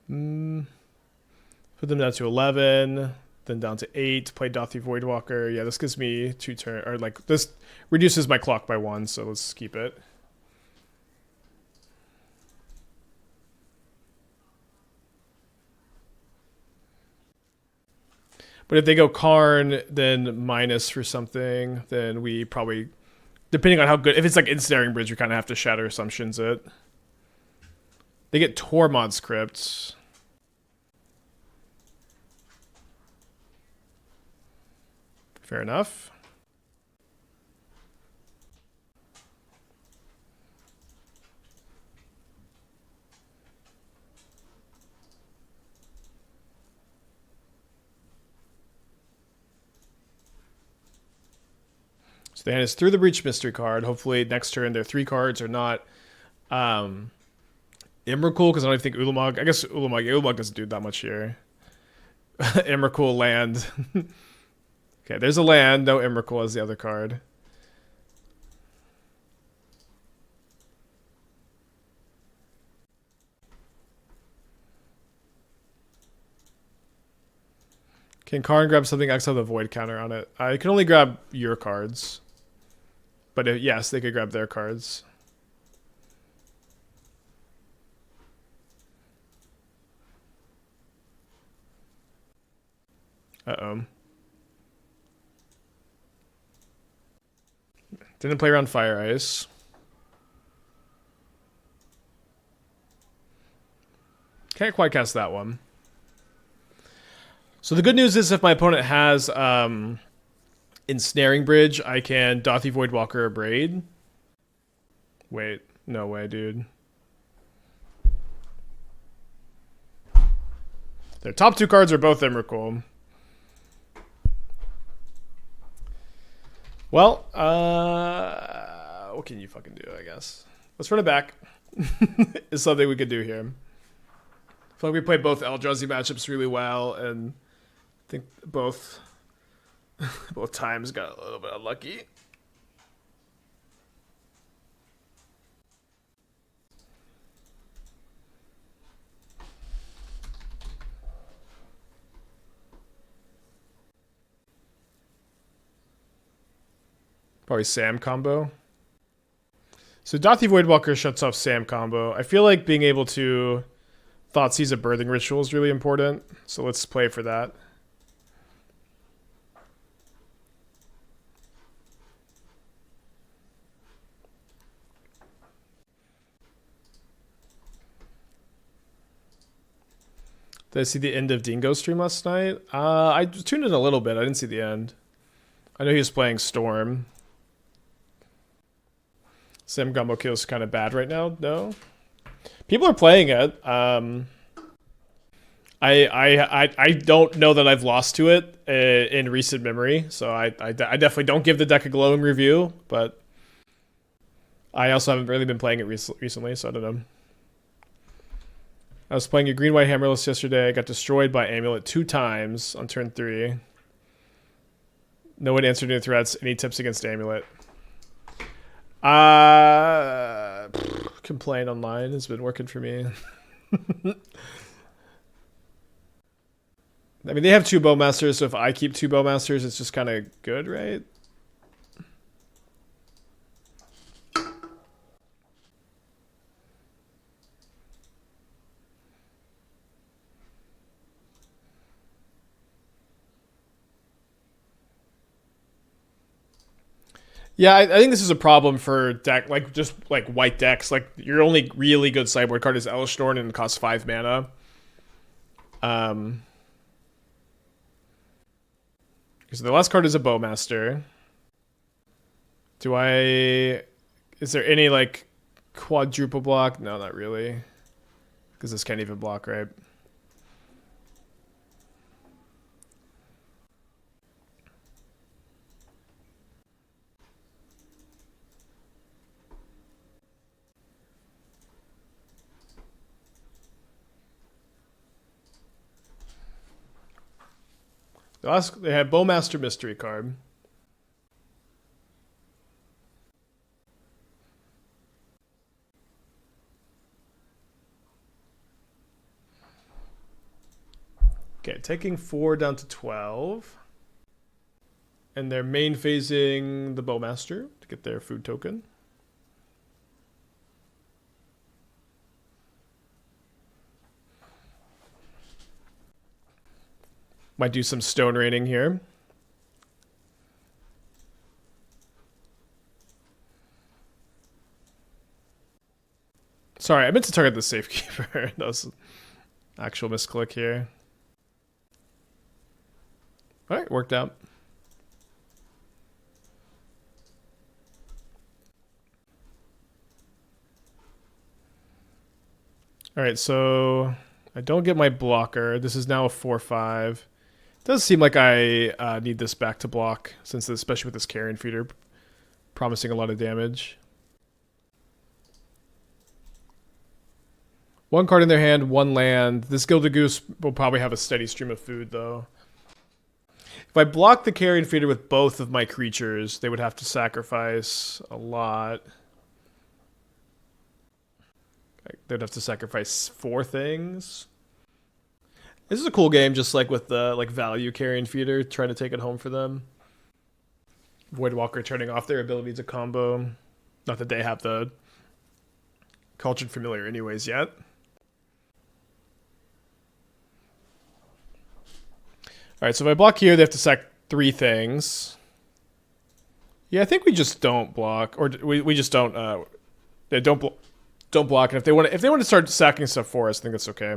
Put them down to 11, then down to 8. Play Dauthi Voidwalker. Yeah, this gives me 2 turns, or like this reduces my clock by 1, so let's keep it. But if they go Karn, then minus for something, then we probably, depending on how good, if it's like Ensnaring Bridge, we kind of have to Shatter Assumptions it. They get Tormod's Crypt. Fair enough. So the hand is through the Breach Mystery card. Hopefully next turn their 3 cards are not Emrakul, because I don't think Ulamog. I guess Ulamog doesn't do that much here. Emrakul land. Okay, there's a land. No Emrakul as the other card. Can Karn grab something X have the void counter on it? I can only grab your cards. But yes, they could grab their cards. Uh-oh. Didn't play around Fire Ice. Can't quite cast that one. So the good news is if my opponent has Ensnaring Bridge, I can Dauthi Voidwalker Abrade. Wait, no way, dude. Their top 2 cards are both Emrakul. Well, what can you fucking do, I guess? Let's run it back. Is something we could do here. I feel like we played both Eldrazi matchups really well, and I think both times got a little bit unlucky. Probably Sam combo. So Dauthi Voidwalker shuts off Sam combo. I feel like being able to Thoughtseize a Birthing Ritual is really important. So let's play for that. Did I see the end of Dingo's stream last night? I tuned in a little bit. I didn't see the end. I know he was playing Storm. Sam Gumbo Kill is kind of bad right now. No, people are playing it. I don't know that I've lost to it in recent memory, so I definitely don't give the deck a glowing review. But I also haven't really been playing it recently, so I don't know. I was playing a green-white Hammerless yesterday. I got destroyed by Amulet 2 times on turn 3. No one answered any threats. Any tips against Amulet? Complain online has been working for me. I mean, they have 2 Bowmasters, so if I keep 2 Bowmasters, it's just kind of good, right? Yeah, I think this is a problem for deck, like just like white decks. Like your only really good sideboard card is Elshnorn and it costs 5 mana. So the last card is a Bowmaster. Is there any like quadruple block? No, not really. Because this can't even block, right? They have Bowmaster Mystery card. Okay, taking 4 down to 12. And they're main phasing the Bowmaster to get their food token. Might do some stone raining here. Sorry, I meant to target the Safekeeper. That was an actual misclick here. Alright, worked out. Alright, so I don't get my blocker. This is now a 4/5. Does seem like I need this back to block, since especially with this Carrion Feeder promising a lot of damage. 1 card in their hand, 1 land. This Gilded Goose will probably have a steady stream of food, though. If I block the Carrion Feeder with both of my creatures, they would have to sacrifice a lot. They'd have to sacrifice 4 things. This is a cool game, just like with the value Carrion Feeder, trying to take it home for them. Voidwalker turning off their ability to combo. Not that they have the Cultured Familiar anyways yet. Alright, so if I block here, they have to sack 3 things. Yeah, I think we just don't block, or we just don't don't block. And if they want to start sacking stuff for us, I think that's okay.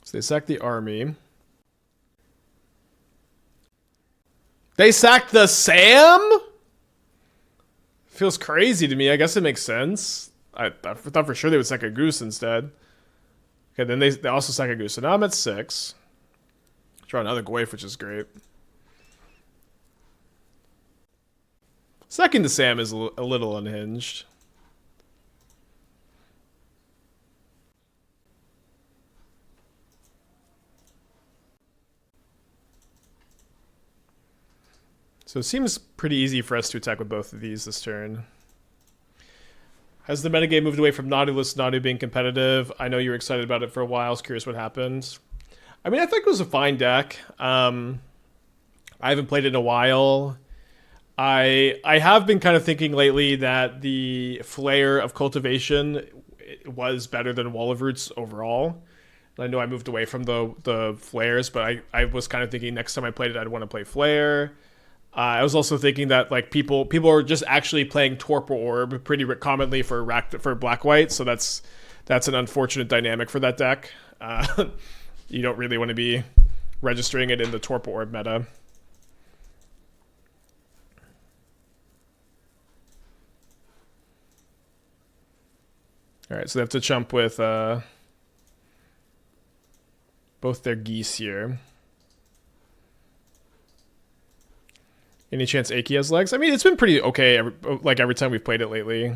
So they sacked the army. They sacked the Sam? Feels crazy to me. I guess it makes sense. I thought for sure they would sack a Goose instead. Okay, then they also sack a Goose. So now I'm at 6. Draw another Goyf, which is great. Sacking the Sam is a little unhinged. So it seems pretty easy for us to attack with both of these this turn. Has the metagame moved away from Nautilus Nadu being competitive? I know you were excited about it for a while. I was curious what happened. I mean, I think it was a fine deck. I haven't played it in a while. I have been kind of thinking lately that the Flare of Cultivation was better than Wall of Roots overall. I know I moved away from the Flares, but I was kind of thinking next time I played it, I'd want to play Flare. I was also thinking that like people are just actually playing Torpor Orb pretty commonly for black white, so that's an unfortunate dynamic for that deck. You don't really want to be registering it in the Torpor Orb meta. All right, so they have to chump with both their geese here. Any chance Aki has legs? I mean, it's been pretty okay. Every time we've played it lately.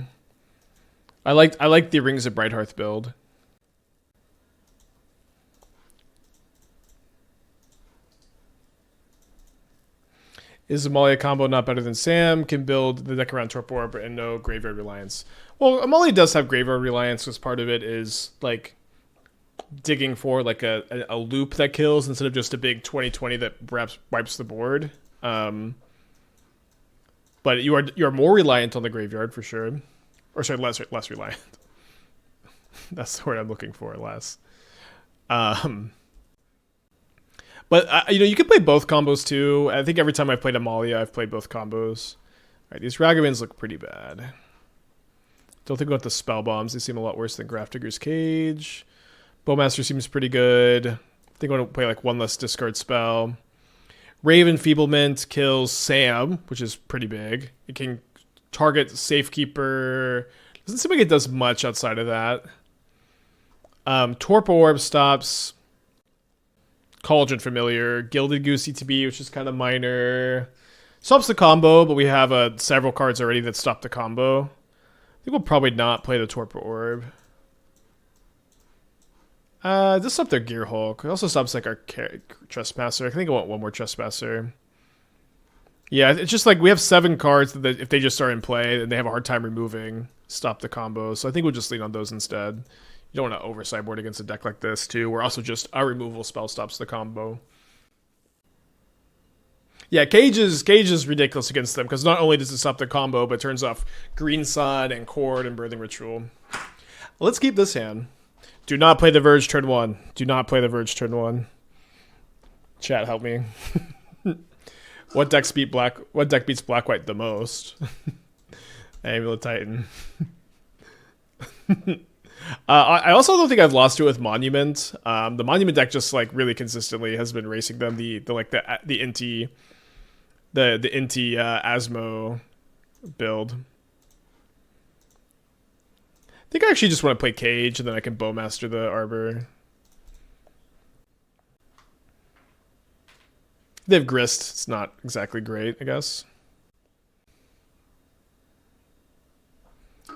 I like the Rings of Brighthearth build. Is Amalia combo not better than Sam? Can build the deck around Torpor Orb and no Graveyard Reliance. Well, Amalia does have Graveyard Reliance because part of it is like digging for like a loop that kills instead of just a big 20/20 that perhaps wipes the board. But you're more reliant on the graveyard for sure, or sorry, less reliant. That's the word I'm looking for. Less. But you can play both combos too. I think every time I've played Amalia, I've played both combos. All right, these Ragavans look pretty bad. Don't think about the spell bombs. They seem a lot worse than Grafdigger's Cage. Bowmaster seems pretty good. I think I want to play like one less discard spell. Ray of Enfeeblement kills Sam, which is pretty big. It can target Safekeeper. Doesn't seem like it does much outside of that. Torpor Orb stops Cauldron Familiar. Gilded Goose ETB, which is kind of minor. Stops the combo, but we have several cards already that stop the combo. I think we'll probably not play the Torpor Orb. This stops their Gear Hulk. It also stops like our Trespasser. I think I want one more Trespasser. Yeah, it's just like we have 7 cards that if they just start in play, then they have a hard time removing, stop the combo. So I think we'll just lean on those instead. You don't want to over sideboard against a deck like this too, where also just a removal spell stops the combo. Yeah, Cage is ridiculous against them because not only does it stop the combo, but it turns off Green Sun and Chord and Birthing Ritual. Let's keep this hand. Do not play the Verge turn 1. Do not play the Verge turn 1. Chat, help me. What decks beats black white the most? Amulet Titan. I also don't think I've lost to it with Monument. The Monument deck just like really consistently has been racing them. The Inti Asmo build. I think I actually just want to play Cage, and then I can Bowmaster the Arbor. They have Grist. It's not exactly great, I guess.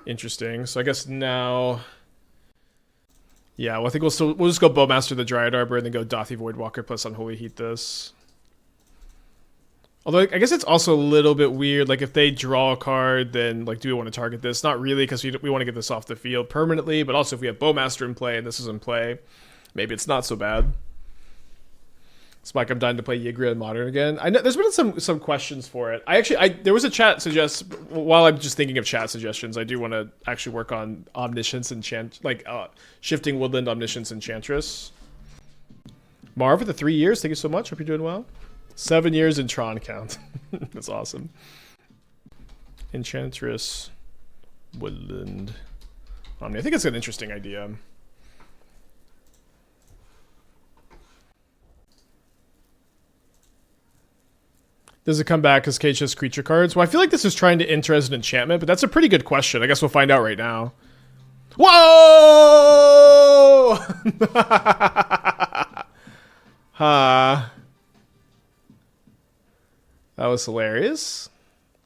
Interesting. So I guess now... Yeah, well, I think we'll just go Bowmaster the Dryad Arbor, and then go Dauthi Voidwalker plus Unholy Heat this. Although, I guess it's also a little bit weird. Like, if they draw a card, then, like, do we want to target this? Not really, because we want to get this off the field permanently. But also, if we have Bowmaster in play and this is in play, maybe it's not so bad. Spike, I'm dying to play Yigra in Modern again. I know there's been some questions for it. There was a chat suggest. While I'm just thinking of chat suggestions, I do want to actually work on Omniscience shifting Woodland Omniscience Enchantress. Marv for the 3 years. Thank you so much. Hope you're doing well. 7 years in Tron count. That's awesome. Enchantress Woodland Omni. I think it's an interesting idea. Does it come back as Cage has creature cards? Well, I feel like this is trying to enter as an enchantment, but that's a pretty good question. I guess we'll find out right now. Whoa! That was hilarious.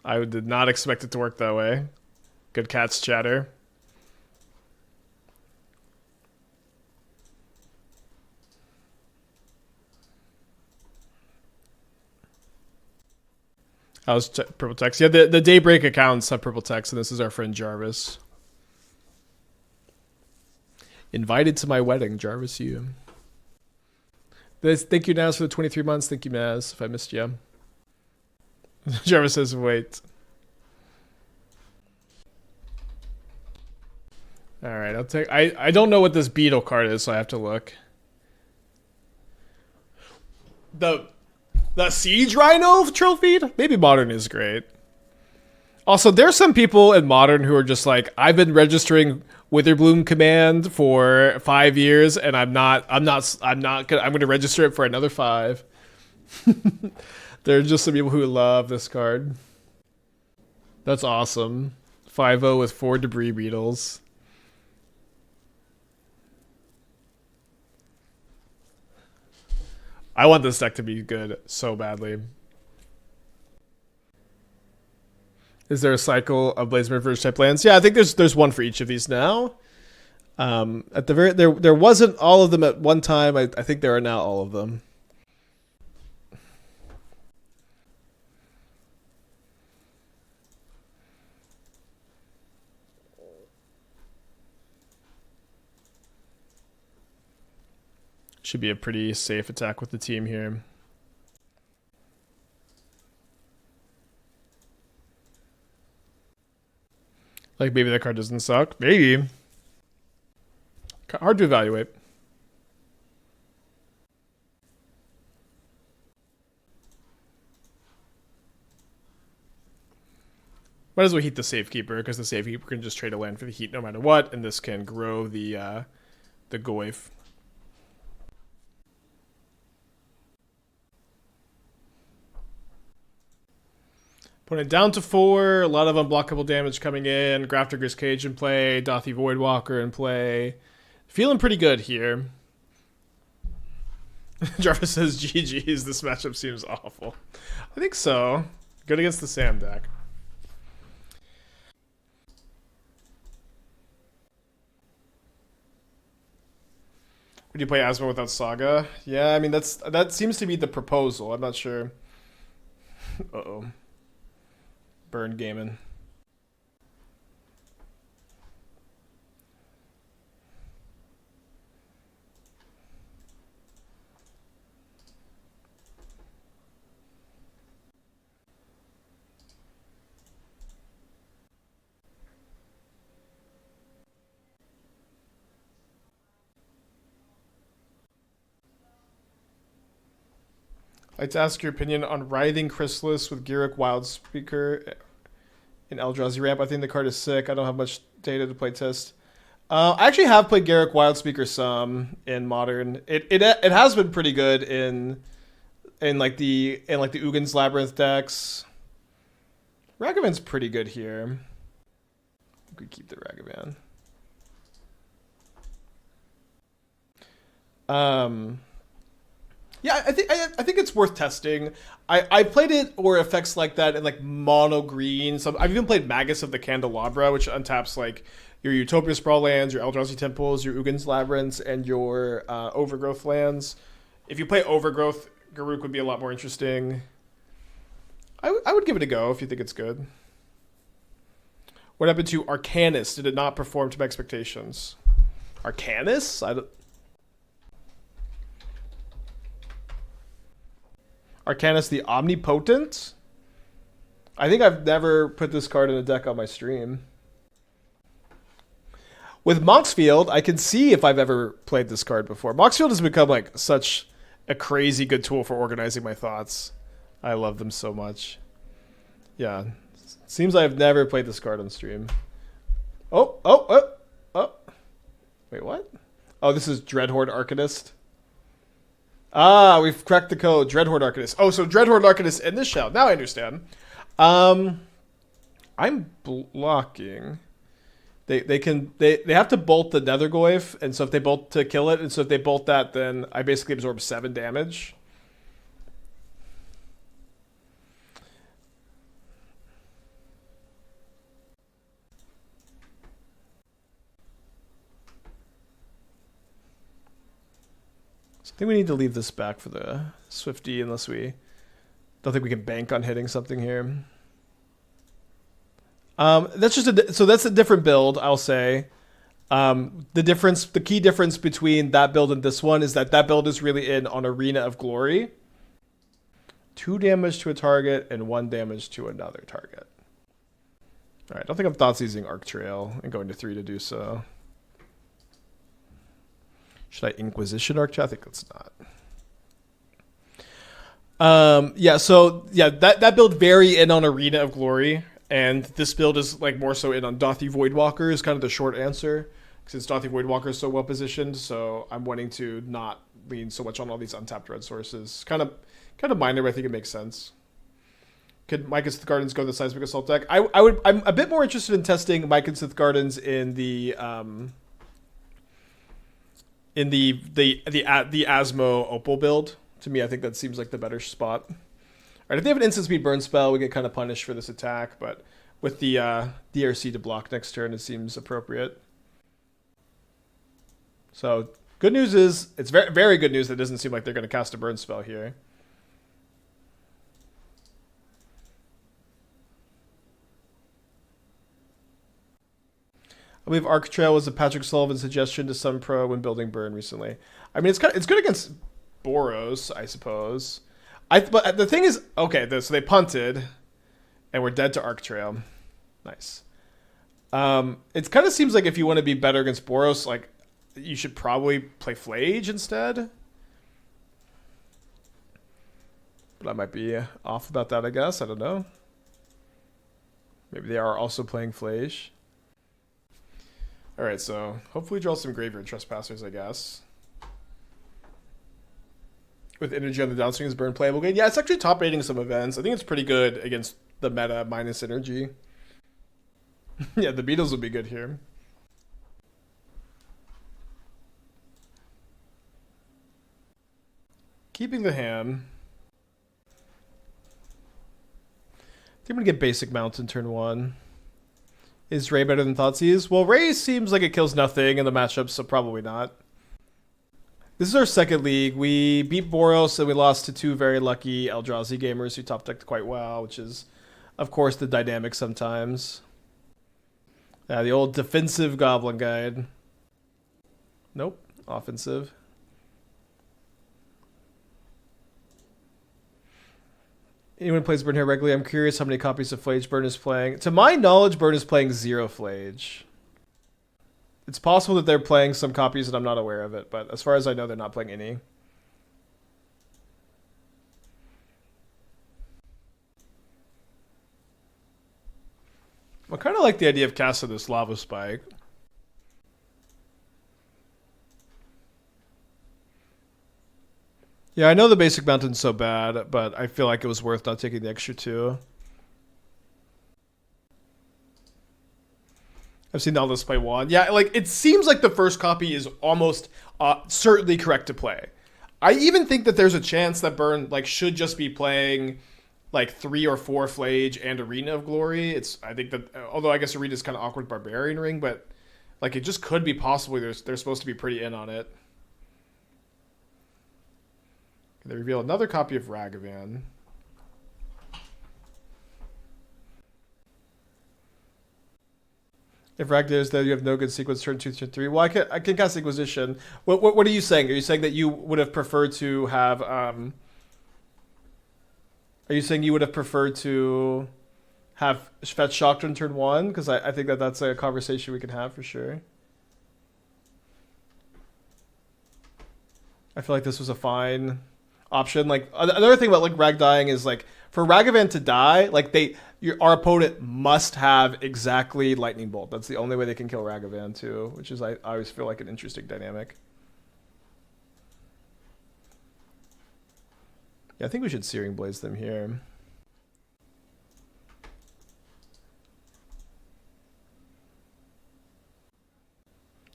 I did not expect it to work that way. Good catch, chatter. How's purple text? Yeah, the Daybreak accounts have purple text, and this is our friend Jarvis. Invited to my wedding, Jarvis, you. Thank you, Naz, for the 23 months. Thank you, Naz, if I missed you. Trevor says, wait. All right, I'll take... I don't know what this beetle card is, so I have to look. The Siege Rhino trophy? Maybe Modern is great. Also, there's some people in Modern who are just like, I've been registering Witherbloom Command for 5 years, and I'm gonna register it for another 5. There are just some people who love this card. That's awesome. 5-0 with 4 Debris Beetles. I want this deck to be good so badly. Is there a cycle of Blazemire Verge type lands? Yeah, I think there's one for each of these now. At the very there wasn't all of them at one time. I think there are now all of them. Should be a pretty safe attack with the team here. Like, maybe that card doesn't suck. Maybe. Hard to evaluate. Might as well heat the Safekeeper, because the Safekeeper can just trade a land for the heat no matter what, and this can grow the Goyf. Putting it down to 4, a lot of unblockable damage coming in. Grafdigger's Cage in play, Dauthi Voidwalker in play. Feeling pretty good here. Jarvis says, GG's, this matchup seems awful. I think so. Good against the Sam deck. Would you play Asmo without Saga? Yeah, I mean, that seems to be the proposal. I'm not sure. Uh-oh. Burn gaming. I'd like to ask your opinion on Writhing Chrysalis with Garruk Wildspeaker in Eldrazi ramp. I think the card is sick. I don't have much data to play test. I actually have played Garruk Wildspeaker some in Modern. It has been pretty good in like the Ugin's Labyrinth decks. Ragavan's pretty good here. We could keep the Ragavan. Yeah, I think it's worth testing. I played it or effects like that in like mono green. I've even played Magus of the Candelabra, which untaps like your Utopia Sprawl lands, your Eldrazi Temples, your Ugin's Labyrinths, and your Overgrowth lands. If you play Overgrowth, Garruk would be a lot more interesting. I would give it a go if you think it's good. What happened to Arcanus? Did it not perform to my expectations? Arcanus? Arcanus the Omnipotent? I think I've never put this card in a deck on my stream. With Moxfield, I can see if I've ever played this card before. Moxfield has become like such a crazy good tool for organizing my thoughts. I love them so much. Yeah. Seems I've never played this card on stream. Oh. Wait, what? Oh, this is Dreadhorde Arcanist. Ah, we've cracked the code. Dreadhorde Arcanist. Oh, so Dreadhorde Arcanist in this shell. Now I understand. I'm blocking. They have to bolt the Nethergoyf, and so if they bolt to kill it, and so if they bolt that, then I basically absorb 7 damage. I think we need to leave this back for the Swifty unless we don't think we can bank on hitting something here. That's just so that's a different build, I'll say. The key difference between that build and this one is that build is really in on Arena of Glory. 2 damage to a target and 1 damage to another target. All right, I don't think I'm Thoughtseizing Arc Trail and going to 3 to do so. Should I Inquisition Arc Trail? I think let's not. That build very in on Arena of Glory, and this build is like more so in on Dauthi Voidwalker is kind of the short answer, since Dauthi Voidwalker is so well positioned. So I'm wanting to not lean so much on all these untapped red sources. Kind of minor, but I think it makes sense. Could Mike and Sith Gardens go to the Seismic Assault deck? I'm a bit more interested in testing Mike and Sith Gardens in the Asmo Opal build. To me, I think that seems like the better spot. All right, if they have an instant speed burn spell, we get kind of punished for this attack, but with the DRC to block next turn, it seems appropriate. So good news is, it's very, very good news that it doesn't seem like they're going to cast a burn spell here. I believe Arc Trail was a Patrick Sullivan suggestion to some pro when building burn recently. I mean, it's good against Boros, I suppose. But the thing is, okay, so they punted, and we're dead to Arc Trail. Nice. It kind of seems like if you want to be better against Boros, like you should probably play Flage instead. But I might be off about that, I guess. I don't know. Maybe they are also playing Flage. All right, so hopefully draw some Graveyard Trespassers, I guess. With energy on the downswing is burn playable good. Yeah, it's actually top rating some events. I think it's pretty good against the meta minus energy. Yeah, the Beatles would be good here. Keeping the hand. I think I'm going to get Basic Mountain turn 1. Is Ray better than Thoughtseize? Well, Ray seems like it kills nothing in the matchup, so probably not. This is our second league. We beat Boros and we lost to 2 very lucky Eldrazi gamers who top decked quite well, which is, of course, the dynamic sometimes. Yeah, the old defensive Goblin Guide. Nope, offensive. Anyone plays Burn here regularly? I'm curious how many copies of Flage Burn is playing. To my knowledge, Burn is playing 0 Flage. It's possible that they're playing some copies and I'm not aware of it, but as far as I know, they're not playing any. I kind of like the idea of casting this Lava Spike. Yeah, I know the Basic Mountain's so bad, but I feel like it was worth not taking the extra 2. I've seen all this play 1. Yeah, like, it seems like the first copy is almost certainly correct to play. I even think that there's a chance that Burn like should just be playing like 3 or 4 Flage and Arena of Glory. I think that, although I guess Arena is kind of awkward Barbarian Ring, but like it just could be possibly they're supposed to be pretty in on it. They reveal another copy of Ragavan. If Rakdos is there, you have no good sequence turn 2, turn 3. Well, I can cast Inquisition. What are you saying? Are you saying that you would have preferred to have... Are you saying you would have preferred to have Fetch Shock turn 1? Because I think that's a conversation we can have for sure. I feel like this was a fine option. Like another thing about like Rag dying is like for Ragavan to die, like our opponent must have exactly Lightning Bolt. That's the only way they can kill Ragavan too, which is I always feel like an interesting dynamic. Yeah, I think we should Searing Blaze them here.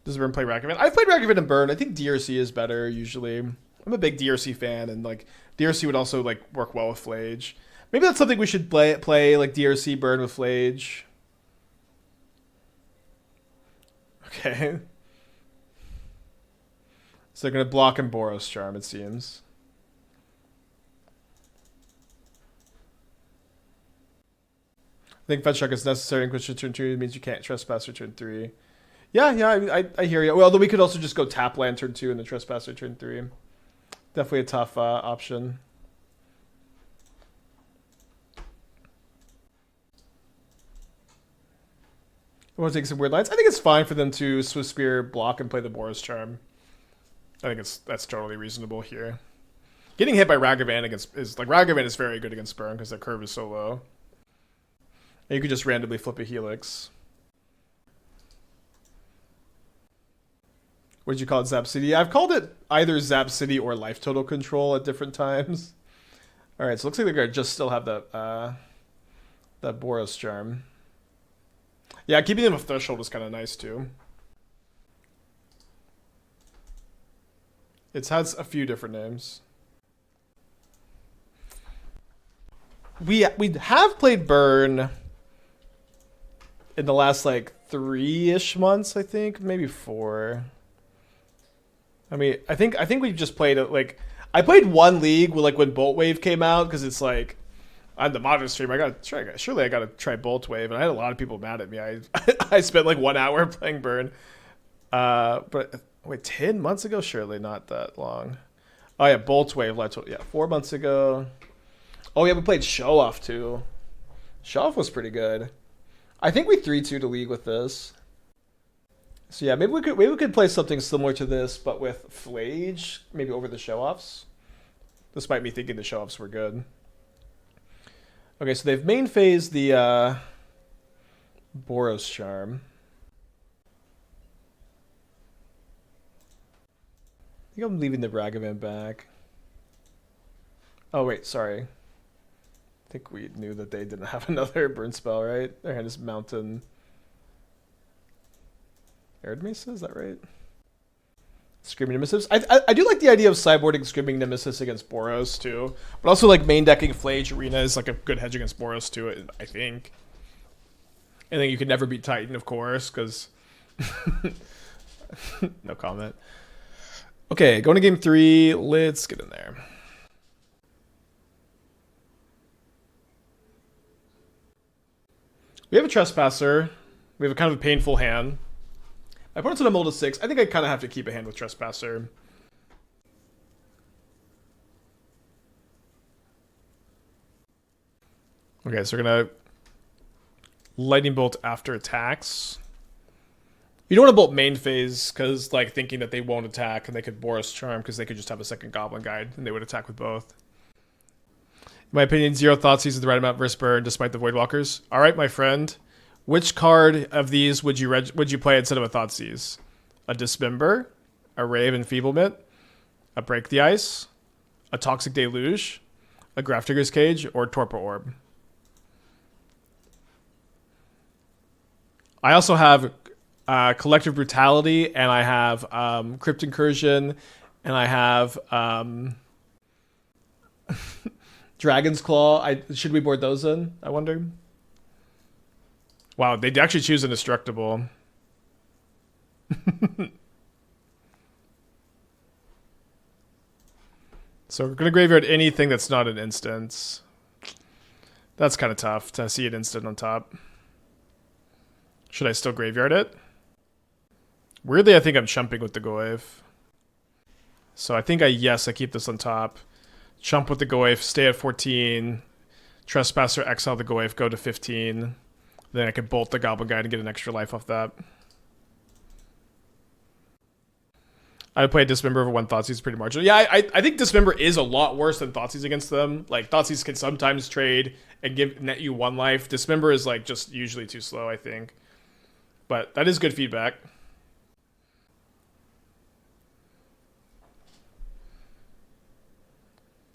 Does Burn play Ragavan? I've played Ragavan and Burn. I think DRC is better usually. I'm a big DRC fan, and like DRC would also like work well with Flage. Maybe that's something we should play like DRC Burn with Flage. Okay. So they're gonna block and Boros Charm, it seems. I think Fetch Shock is necessary. Inquisition turn 2 means you can't Trespasser turn 3. Yeah, I hear you. Well, although we could also just go tap land turn 2 and the Trespasser turn 3. Definitely a tough option. I want to take some weird lines. I think it's fine for them to Swift Spear, block, and play the Boros Charm. I think that's totally reasonable here. Getting hit by Ragavan Ragavan is very good against Burn because their curve is so low. And you could just randomly flip a Helix. What did you call it, Zap City? I've called it either Zap City or Life Total Control at different times. All right, so it looks like they're gonna just still have that Boros Charm. Yeah, keeping them a threshold is kind of nice too. It has a few different names. We have played Burn in the last like 3-ish months, I think, maybe 4. I mean, I think we've just played it like I played one league with, like when Bolt Wave came out because it's like on the modern stream I gotta try Bolt Wave, and I had a lot of people mad at me. I spent like 1 hour playing Burn, but wait, 10 months ago? Surely not that long. Oh yeah, Bolt Wave. Yeah, 4 months ago. Oh yeah, we played Show Off too. Show Off was pretty good. I think we 3-2 to league with this. So yeah, maybe we could play something similar to this, but with Flage, maybe over the Show Offs. Despite me thinking the Show Offs were good. Okay, so they've main phased the Boros Charm. I think I'm leaving the Ragavan back. Oh wait, sorry. I think we knew that they didn't have another burn spell, right? Their hand is Mountain Arid Mesa, is that right? Screaming Nemesis. I do like the idea of sideboarding Screaming Nemesis against Boros too, but also like main decking Flage Arena is like a good hedge against Boros too, I think. And then you can never beat Titan, of course, because no comment. Okay, going to game 3. Let's get in there. We have a Trespasser. We have a kind of a painful hand. My opponent's on a mold of 6. I think I kind of have to keep a hand with Trespasser. Okay, so we're going to Lightning Bolt after attacks. You don't want to bolt main phase because, like, thinking that they won't attack and they could Boros Charm because they could just have a second Goblin Guide and they would attack with both. In my opinion, 0 Thoughtseize is the right amount versus Burn despite the Voidwalkers. All right, my friend. Which card of these would you play instead of a Thoughtseize? A Dismember, a Ray of Enfeeblement, a Break the Ice, a Toxic Deluge, a Grafdigger's Cage, or Torpor Orb? I also have Collective Brutality, and I have Crypt Incursion, and I have Dragon's Claw. Should we board those in, I wonder? Wow, they'd actually choose Indestructible. So we're going to graveyard anything that's not an instance. That's kind of tough to see an instant on top. Should I still graveyard it? Weirdly, I think I'm chumping with the Goyf. So I think I keep this on top. Chump with the Goyf, stay at 14. Trespasser, exile the Goyf, go to 15. Then I could bolt the Goblin Guide and get an extra life off that. I would play Dismember over 1 Thoughtseize pretty marginal. Yeah, I think Dismember is a lot worse than Thoughtseize against them. Like, Thoughtseize can sometimes trade and net you 1 life. Dismember is like just usually too slow, I think. But that is good feedback.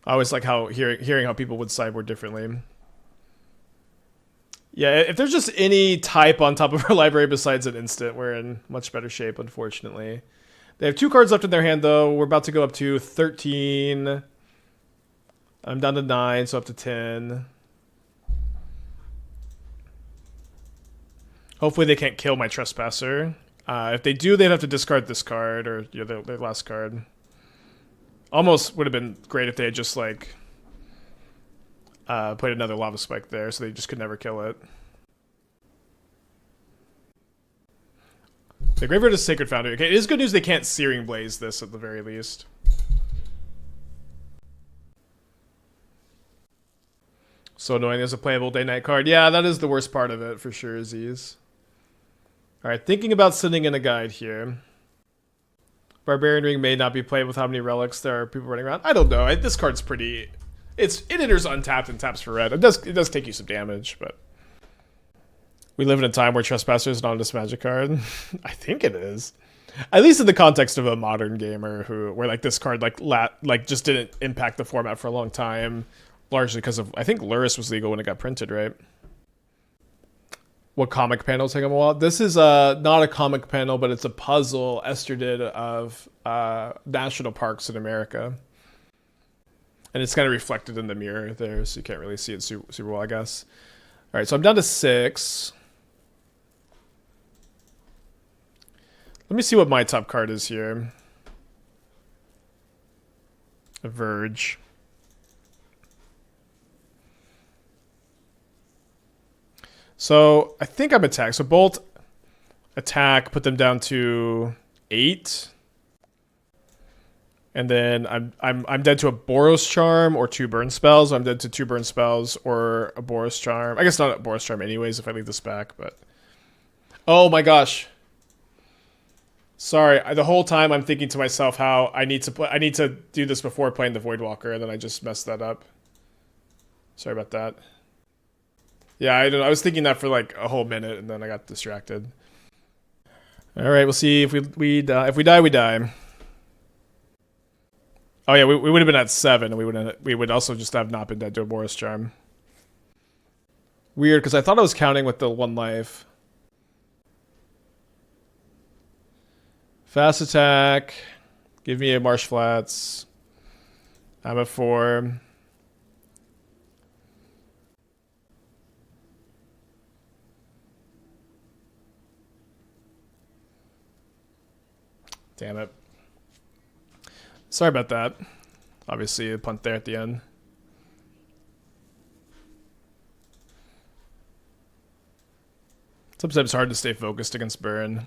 I always like how hearing how people would sideboard differently. Yeah, if there's just any type on top of our library besides an instant, we're in much better shape, unfortunately. They have 2 cards left in their hand, though. We're about to go up to 13. I'm down to 9, so up to 10. Hopefully they can't kill my Trespasser. If they do, they'd have to discard this card, or their last card. Almost would have been great if they had just, like, played another Lava Spike there, so they just could never kill it. The Graveyard is Sacred Foundry. Okay, it is good news they can't Searing Blaze this at the very least. So annoying there's a playable day-night card. Yeah, that is the worst part of it, for sure, Aziz. Alright, thinking about sending in a guide here. Barbarian Ring may not be played with how many relics there are people running around. I don't know. This card's pretty... It enters untapped and taps for red. It does take you some damage, but... We live in a time where Trespasser is not a Dismagic card. I think it is. At least in the context of a modern gamer where like this card like just didn't impact the format for a long time. Largely because of, I think Luris was legal when it got printed, right? What comic panel take them a while? This is not a comic panel, but it's a puzzle Esther did of national parks in America. And it's kind of reflected in the mirror there, so you can't really see it super well, I guess. All right, so I'm down to 6. Let me see what my top card is here. A Verge. So I think I'm attacked. So Bolt, attack, put them down to 8. And then I'm dead to a Boros Charm or 2 burn spells. I'm dead to 2 burn spells or a Boros Charm. I guess not a Boros Charm anyways if I leave this back, but... Oh my gosh. Sorry, the whole time I'm thinking to myself how I need to do this before playing the Voidwalker, and then I just messed that up. Sorry about that. Yeah, I don't know. I was thinking that for like a whole minute, and then I got distracted. All right, we'll see if we die. If we die, we die. Oh yeah, we would have been at 7, and we would also just have not been dead to a Boros Charm. Weird, because I thought I was counting with the 1 life. Fast attack. Give me a Marsh Flats. I'm at 4. Damn it. Sorry about that. Obviously, a punt there at the end. Sometimes it's hard to stay focused against Burn.